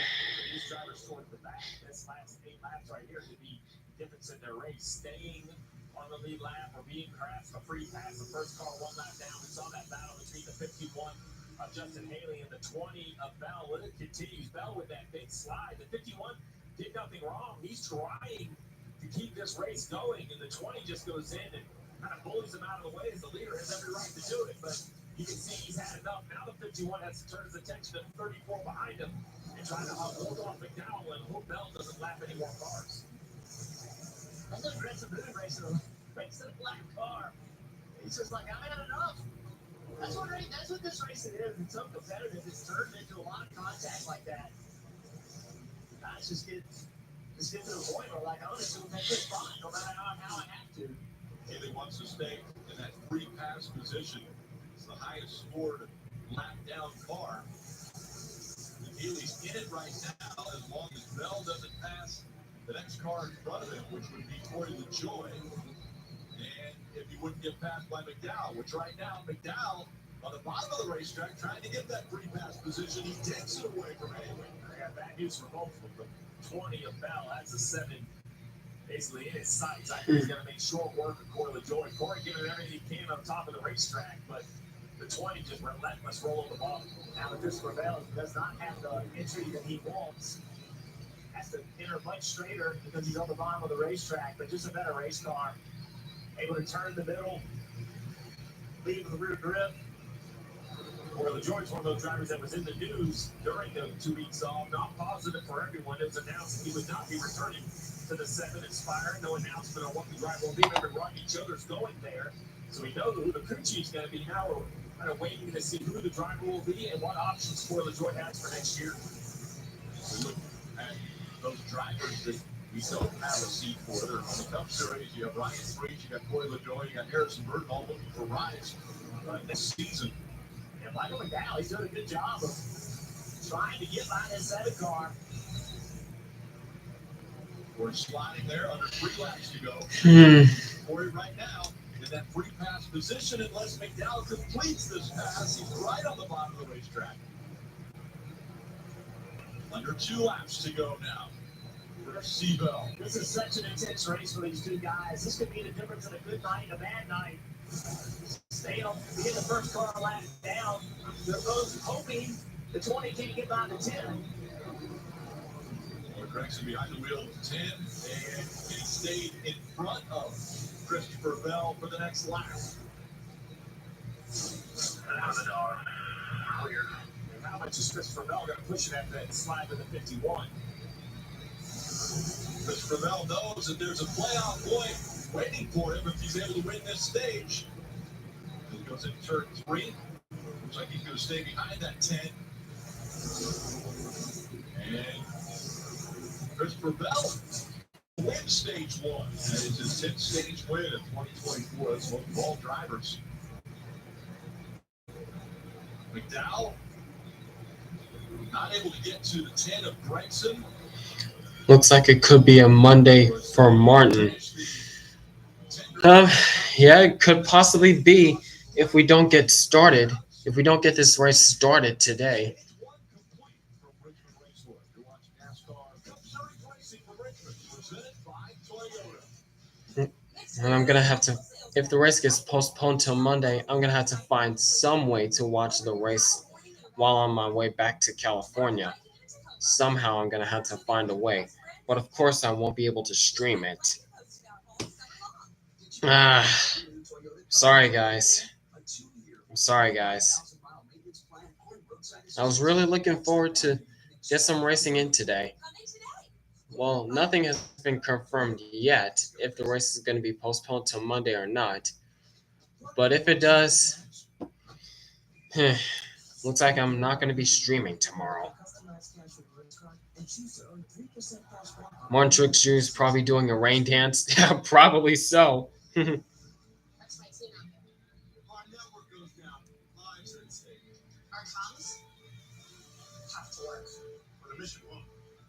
These drivers toward the back. This last 8 laps right here could be difference in their race. Staying on the lead lap or being crashed, a free pass. The first car 1 lap down. We saw that battle between the 51 of Justin Haley and the 20 of Bell. It continues. Bell with that big slide. The 51 did nothing wrong. He's trying to keep this race going, and the 20 just goes in and kind of bullies him out of the way as the leader has every right to do it. But you can see he's had enough. Now the 51 has to turn his attention to the 34 behind him and try to hold off McDowell and hope Bell doesn't lap any more cars. That's an aggressive move racing a black car. He's just like, I've had enough. That's what this racing is. It's so competitive. It's turned into a lot of contact like that. Guys just get to the point where, like, I'm going to take this spot no matter how I have to. Haley wants to stay in that free pass position. It's the highest scored lap down car. And Haley's in it right now as long as Bell doesn't pass the next car in front of him, which would be Joey Logano. And if he wouldn't get passed by McDowell, which right now, McDowell on the bottom of the racetrack trying to get that free pass position, he takes it away from Haley. I got bad news for both of them. The 20 of Bell has a 7 basically in his sights. I think he's going to make short work of Corey LaJoy. Corey giving everything he can on top of the racetrack, but the 20 just relentless roll of the ball. Now, Christopher Bell does not have the entry that he wants. Has to enter much straighter because he's on the bottom of the racetrack, but just a better race car. Able to turn the middle, leave with the rear grip. Corey LaJoy's one of those drivers that was in the news during the 2 weeks off, not positive for everyone. It was announced that he would not be returning to the 7 Inspire. No announcement on what the driver will be. Remember, Rodney Childers going there, so we know who the crew chief's going to be. Now we're kind of waiting to see who the driver will be and what options Corey LaJoy has for next year. We look at those drivers that we don't have a seat for. They're on the Cup Series. You have Ryan Freach, you got Corey LaJoy, you got Harrison Burton, all looking for rides next season. And Michael McDowell, he's doing a good job of trying to get by his 7 car. We're sliding there under 3 laps to go. Corey right now in that free pass position unless McDowell completes this pass. He's right on the bottom of the racetrack. Under 2 laps to go now. Bell. This is such an intense race for these 2 guys. This could be the difference in a good night and a bad night. Stay on, get the first car lap down. They're both hoping the 20 can't get by the 10. Gregson behind the wheel of 10, and he stayed in front of Christopher Bell for the next lap. Out of the door. Clear. And how much is Christopher Bell going to push it at that slide to the 51? Christopher Bell knows that there's a playoff point waiting for him if he's able to win this stage. He goes into turn 3. Looks like he's going to stay behind that 10. And Christopher Bell wins stage 1. That is his 10th stage win in 2024. That's both all drivers. McDowell not able to get to the 10 of Gregson. Looks like it could be a Monday for Martin. Yeah, it could possibly be if we don't get started. If we don't get this race started today. And I'm gonna have to, if the race gets postponed till Monday, I'm gonna have to find some way to watch the race while on my way back to California. Somehow I'm gonna have to find a way. But of course I won't be able to stream it. Sorry guys. I'm sorry guys. I was really looking forward to get some racing in today. Well, nothing has been confirmed yet if the race is going to be postponed till Monday or not. But if it does, looks like I'm not going to be streaming tomorrow. Martin Truex Jr. is probably doing a rain dance. Yeah, probably so.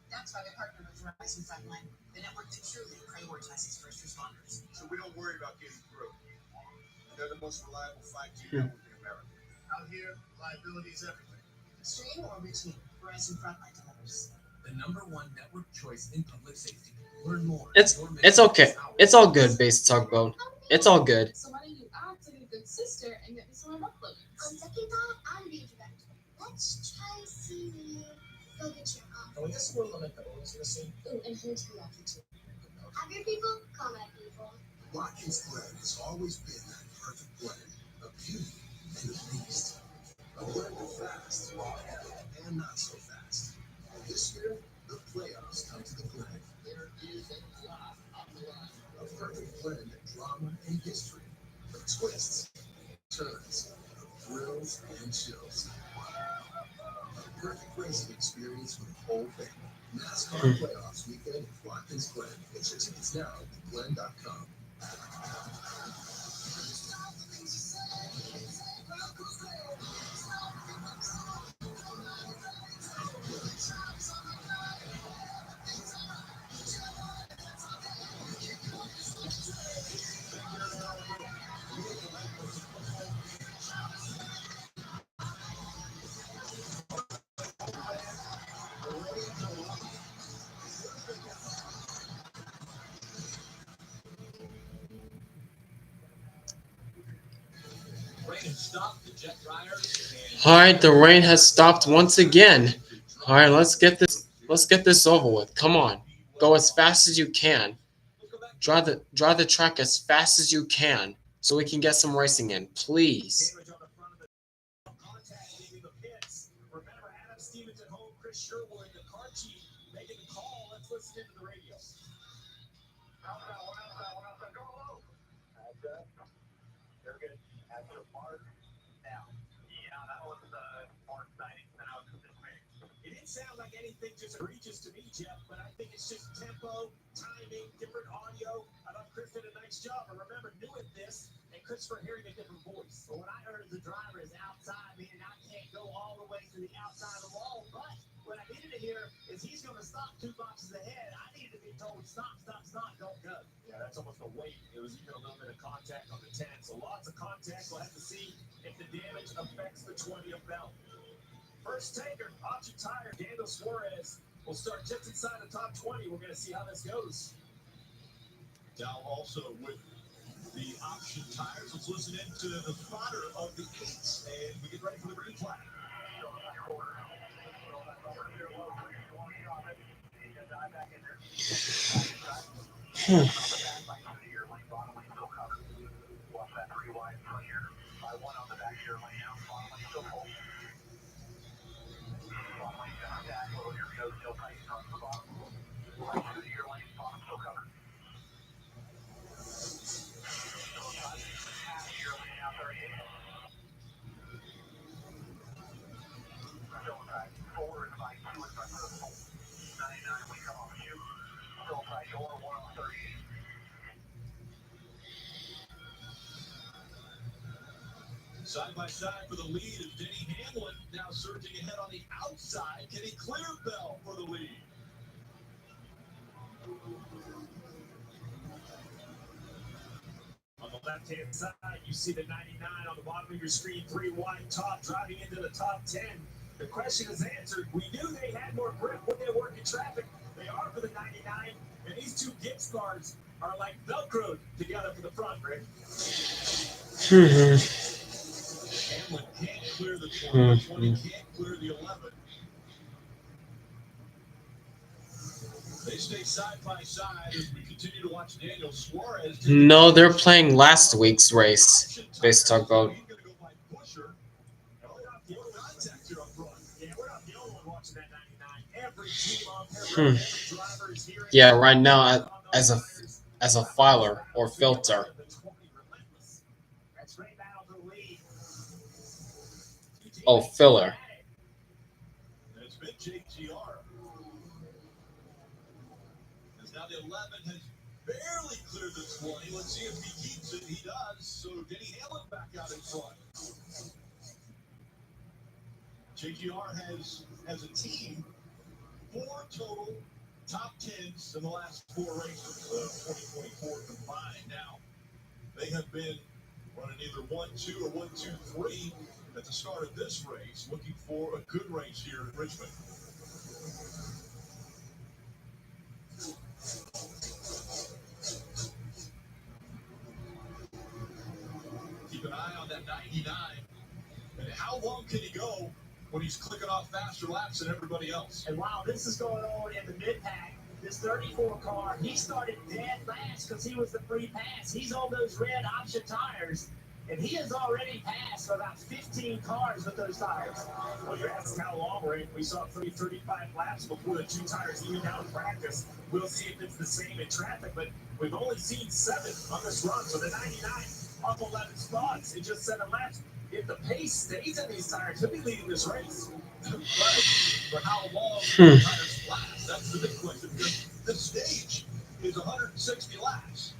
That's why they partner with Verizon Frontline, the network that truly prioritizes first responders. So we don't worry about getting through. They're the most reliable 5G network in America. Out here, reliability is everything. Stream or routine, Verizon Frontline delivers. The #1 network choice in public safety. Learn more. It's okay. It's all good, Base Tugboat. It's all good. So why don't you act like a good sister and get me some more uploads? On second thought, I'm the director. Let's try seeing you go get your Can we get some more lemon pepperoni missing? Ooh, and here's the lucky too. Have your people call my people. Watkins blend has always been that perfect blend of beauty and of beast. A blend of fast and not so fast. And this year, the playoffs come to the blend. There is a lot on the line. A perfect blend of drama and history, of twists, turns, of thrills and chills. A perfect racing experience for the whole family. NASCAR playoffs weekend at Watkins Blend. Get your tickets now at blend.com. All right, the rain has stopped once again. All right, let's get this over with. Come on, go as fast as you can. Drive the track as fast as you can, so we can get some racing in, please. It didn't sound like anything just egregious to me, Jeff, but I think it's just tempo, timing, different audio. I thought Chris did a nice job. I remember new at this, and Christopher hearing a different voice. But what I heard as the driver is outside, meaning I can't go all the way to the outside of the wall. But what I needed to hear is he's going to stop 2 boxes ahead. I needed to be told, stop, don't go. Yeah, that's almost a weight. It was even a little bit of contact on the 10. So lots of contact. We'll have to see if the damage affects the 20th belt. First taker, Austion Tire, Daniel Suarez will start just inside the top 20. We're going to see how this goes. Now also with the Austion Tires, let's listen in to the spotter of the 8s, and we get ready for the replay. Side by side for the lead is Denny Hamlin, now surging ahead on the outside. Can he clear Bell for the lead? left-hand side, you see the 99 on the bottom of your screen, 3 wide top, driving into the top 10. The question is answered. We knew they had more grip when they work in traffic. They are for the 99, and these two Gibbs cars are like Velcroed together for the front, Rick. Hamlin can't clear the 20. 20 can't clear the 11. They stay side by side as we continue to watch Daniel Suarez. No, they're playing last week's race. Based talk about. He's going to go by Buescher. And we're not the only contact here up front. Yeah, we're not the only one watching that 99. Every team on there, every driver is here. Yeah, right now as a filer or filter. Oh, filler. And it's been JGR. As now the 11 has barely cleared the 20. Let's see if he keeps it. He does. So Denny Hamlin back out in front. JGR has, as a team, 4 total top 10s in the last 4 races of 2024 combined. Now, they have been running either 1-2 or 1-2-3 at the start of this race, looking for a good race here in Richmond. Keep an eye on that 99. And how long can he go when he's clicking off faster laps than everybody else? And while this is going on in the mid-pack, this 34 car, he started dead last because he was the free pass. He's on those red option tires, and he has already passed about 15 cars with those tires. Well, you're asking how long, Rick. We saw 35 laps before the 2 tires even out in practice. We'll see if it's the same in traffic, but we've only seen 7 on this run. So the 99 up 11 spots in just 7 laps. If the pace stays in these tires, he'll be leading this race. But for how long will the tires last? That's the big question. Because this stage is 160 laps.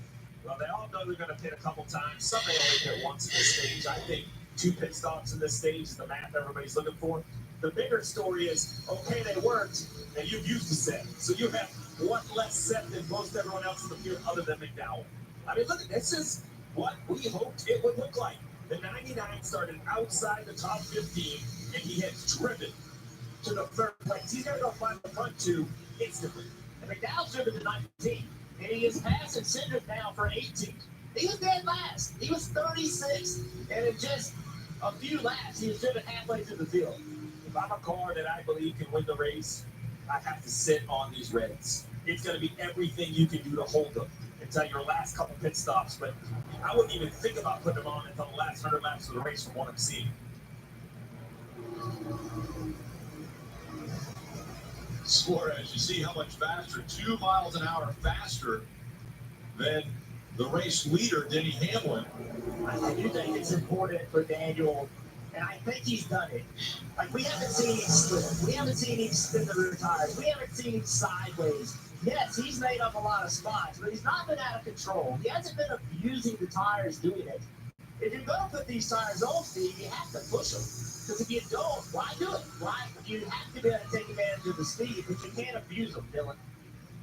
Well, they all know they're going to pit a couple times. Some may only pit once in this stage. I think 2 pit stops in this stage is the math everybody's looking for. The bigger story is, okay, they worked, and you've used the set. So you have one less set than most everyone else in the field other than McDowell. I mean, look, this is what we hoped it would look like. The 99 started outside the top 15, and he has driven to the 3rd place. He's going to go find the front 2 instantly. And McDowell's driven to 19, and he is passing Cindric now for 18. He was dead last. He was 36, and in just a few laps, he was driven halfway through the field. If I'm a car that I believe can win the race, I have to sit on these reds. It's going to be everything you can do to hold them until your last couple pit stops, but I wouldn't even think about putting them on until the last 100 laps of the race from what I'm seeing. Suarez, you see how much faster, 2 miles an hour faster than the race leader, Denny Hamlin. I do think it's important for Daniel, and I think he's done it. Like, we haven't seen him slip. We haven't seen him spin the rear tires. We haven't seen him sideways. Yes, he's made up a lot of spots, but he's not been out of control. He hasn't been abusing the tires doing it. If you're going to put these tires on, Steve, you have to push them. Because if you don't, why do it? Why? You have to be able to take advantage of the speed, but you can't abuse them, Dylan.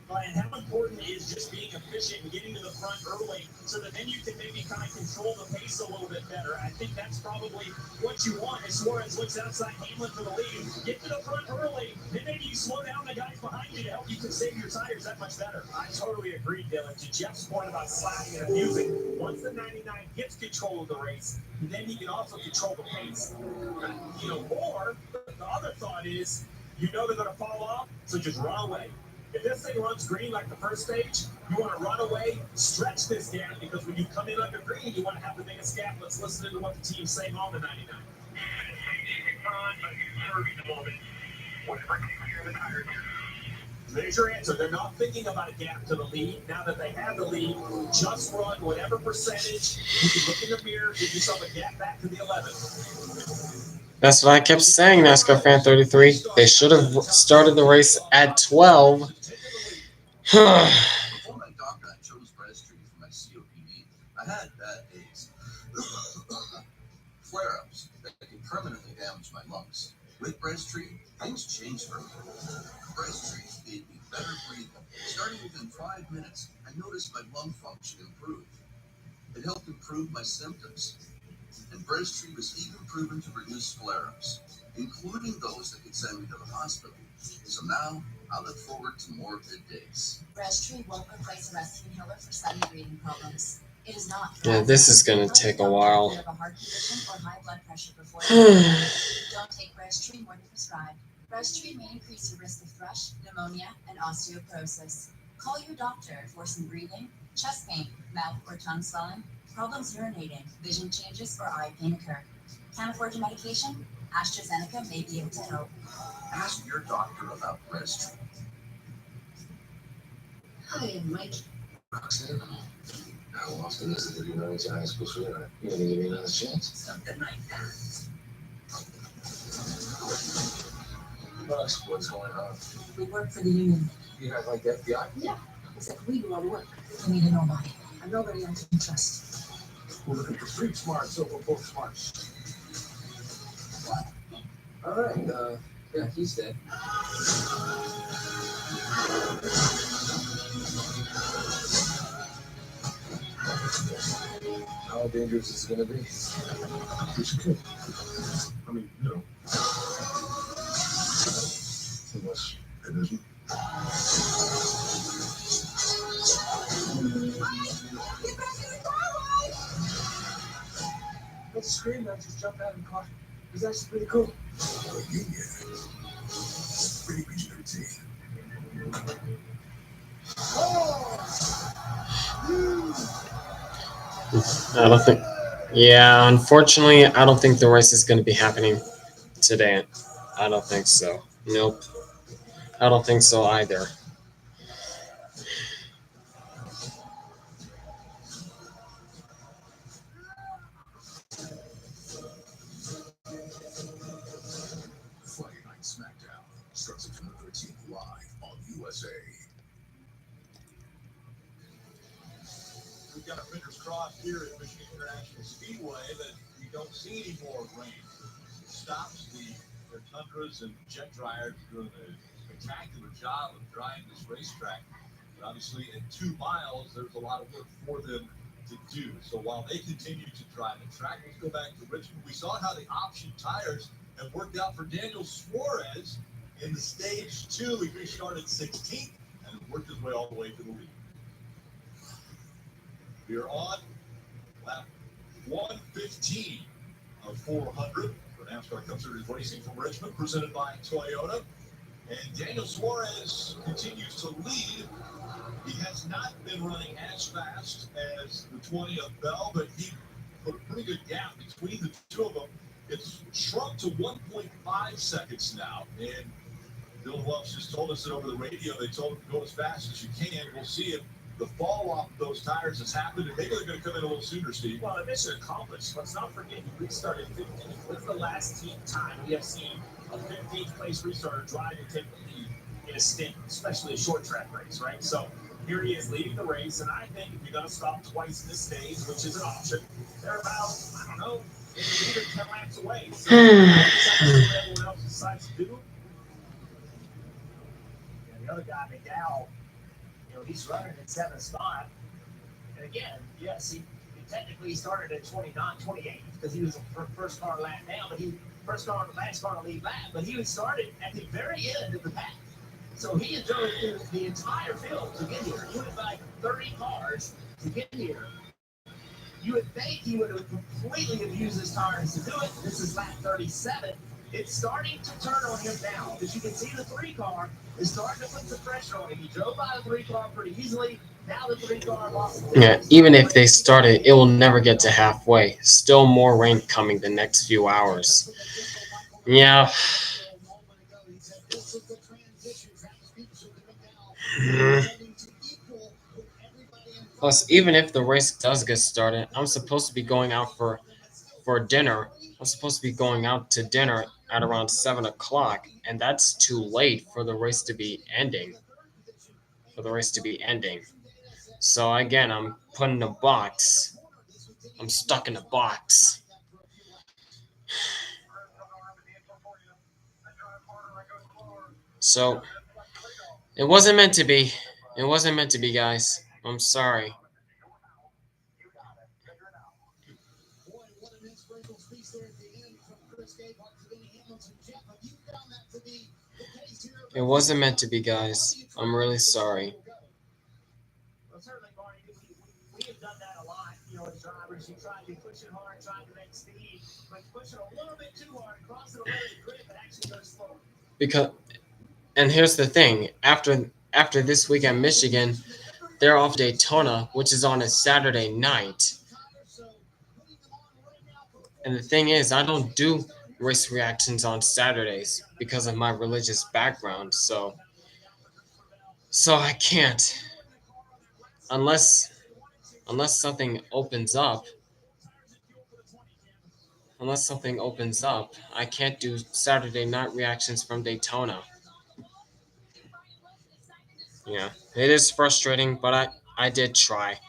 And how important is just being efficient and getting to the front early so that then you can maybe kind of control the pace a little bit better. I think that's probably what you want as Suarez looks outside Hamlin for the lead. Get to the front early, then maybe you slow down the guys behind you to help you can save your tires that much better. I totally agree, Dylan. To Jeff's point about sliding and abusing, once the 99 gets control of the race, then he can also control the pace. Or the other thought is, they're going to fall off, so just run away. If this thing runs green like the first stage, you want to run away, stretch this gap, because when you come in under green, you want to have the biggest gap. Let's listen to what the team's saying on the 99. There's your answer. They're not thinking about a gap to the lead. Now that they have the lead, just run whatever percentage. You can look in the mirror, give yourself a gap back to the 11. That's what I kept saying, NASCAR Fan 33. They should have started the race at 12. Before my doctor, I chose breastfeeding for my COPD. I had bad days. Flare-ups that can permanently damage my lungs. With breastfeeding, things changed for me. Breastfeeding gave me better breathing. Starting within 5 minutes, I noticed my lung function improved. It helped improve my symptoms. And Breasttree was even proven to reduce flare-ups, including those that could send me to the hospital. So now, I look forward to more good days. Breasttree won't replace a rescue inhaler for sudden breathing problems. It is not. Yeah, this is gonna take a while. If you have a heart condition or high blood pressure before don't take Breasttree more than prescribed. Breasttree may increase your risk of thrush, pneumonia, and osteoporosis. Call your doctor if worsened breathing, chest pain, mouth or tongue swelling, problems urinating, vision changes, or eye pain occur. Can't afford your medication? AstraZeneca may be able to help. Ask your doctor about Breasttree. Hi, Mike. Roxanne, how often is it that you know it's your high school sweetheart? You gonna give me another chance? Something like that. Rox, what's going on? We work for the union. You guys like the FBI? Yeah, except we do all the work. We need a nobody. A nobody I can trust. We're looking for street smarts over book smarts. All right, yeah, he's dead. How dangerous is it gonna be? It's good. I mean, you know. Unless it isn't. Let's scream and just jump out in the car. Because that's pretty cool. Pretty PG-13. I don't think. Yeah, unfortunately, I don't think the race is going to be happening today. I don't think so. Nope. I don't think so either. Friday Night SmackDown starts September 13th live on USA. We've got our fingers crossed here at Michigan International Speedway that we don't see any more rain. It stops the tundras and jet dryers doing a spectacular job of drying this racetrack. But obviously, at 2 miles, there's a lot of work for them to do. So while they continue to dry the track, let's go back to Richmond. We saw how the option tires have worked out for Daniel Suarez in the stage 2. He restarted 16th and worked his way all the way to the lead. We are on lap 115 of 400 for NASCAR Cup Series racing from Richmond, presented by Toyota. And Daniel Suarez continues to lead. He has not been running as fast as the 20 of Bell, but he put a pretty good gap between the two of them. It's shrunk to 1.5 seconds now. And Bill Welch just told us that over the radio, they told him to go as fast as you can. We'll see if the fall off of those tires has happened, and maybe they're going to come in a little sooner, Steve. Well, mission accomplished. Let's not forget he restarted 15th. What's the last time we have seen a 15th place restarter drive and take the lead in a stint, especially a short track race, right? So here he is leading the race, and I think if you're going to stop twice in this stage, which is an option, they're about, I don't know, 8 or 10 laps away. So everyone else decides to do. And the other guy, McDowell, he's running in 7th spot. And again, yes, he technically started at 28 because he was the first car lap down, but last car to lead lap, but he was started at the very end of the pack. So he had drove through the entire field to get here. He went by 30 cars to get here. You would think he would have completely abused his tires to do it. This is lap 37. It's starting to turn on him now because you can see the 3 car is starting to put some pressure on him. He drove by the 3 car pretty easily. Now the 3 car lost. Yeah, even if they start it, it will never get to halfway. Still more rain coming the next few hours. Yeah. Plus, even if the race does get started, I'm supposed to be going out for dinner. I'm supposed to be going out to dinner at around 7 o'clock, and that's too late for the race to be ending. So again, I'm put in a box. I'm stuck in a box. So it wasn't meant to be. It wasn't meant to be, guys. I'm sorry. It wasn't meant to be, guys. I'm really sorry. Well, certainly, Marty, we have done that a lot, as drivers. You try to be pushing hard, trying to make speed, but pushing a little bit too hard, crossing a little grid that actually goes slower. And here's the thing: after this weekend, Michigan, they're off Daytona, which is on a Saturday night. And the thing is, I don't do race reactions on Saturdays because of my religious background, so I can't unless something opens up. Unless something opens up, I can't do Saturday night reactions from Daytona. Yeah, it is frustrating, but I did try.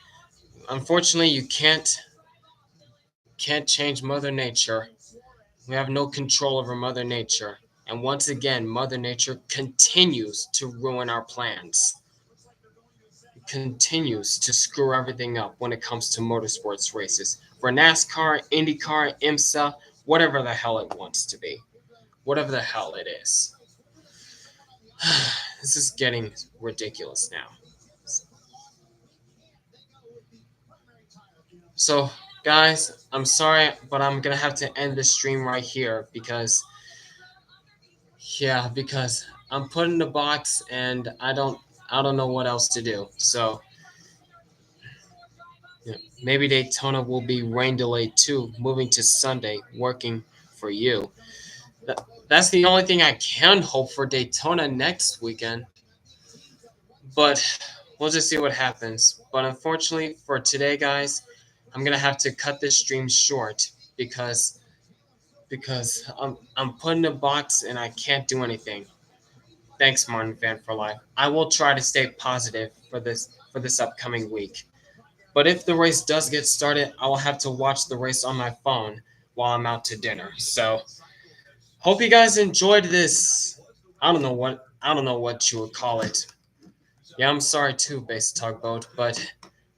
Unfortunately, you can't change Mother Nature. We have no control over Mother Nature. And once again, Mother Nature continues to ruin our plans. Continues to screw everything up when it comes to motorsports races. For NASCAR, IndyCar, IMSA, whatever the hell it wants to be. Whatever the hell it is. This is getting ridiculous now. So, guys, I'm sorry, but I'm gonna have to end the stream right here because I'm put in the box and I don't know what else to do. So maybe Daytona will be rain delayed too, moving to Sunday, working for you. That's the only thing I can hope for Daytona next weekend. But we'll just see what happens. But unfortunately for today, guys, I'm gonna have to cut this stream short because I'm put in a box and I can't do anything. Thanks, Martin Fan for Life. I will try to stay positive for this upcoming week. But if the race does get started, I will have to watch the race on my phone while I'm out to dinner. So hope you guys enjoyed this. I don't know what you would call it. Yeah, I'm sorry too, Base Tugboat, but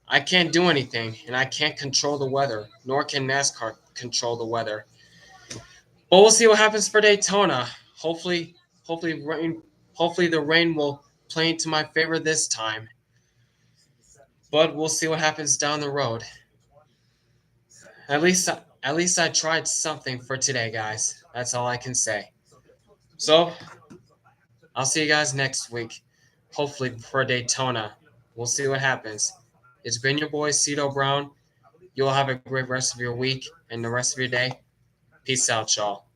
I can't do anything, and I can't control the weather, nor can NASCAR control the weather. But we'll see what happens for Daytona. Hopefully the rain will play into my favor this time. But we'll see what happens down the road. At least I tried something for today, guys. That's all I can say. So, I'll see you guys next week. Hopefully for Daytona. We'll see what happens. It's been your boy, Cito Brown. You'll have a great rest of your week and the rest of your day. Peace out, y'all.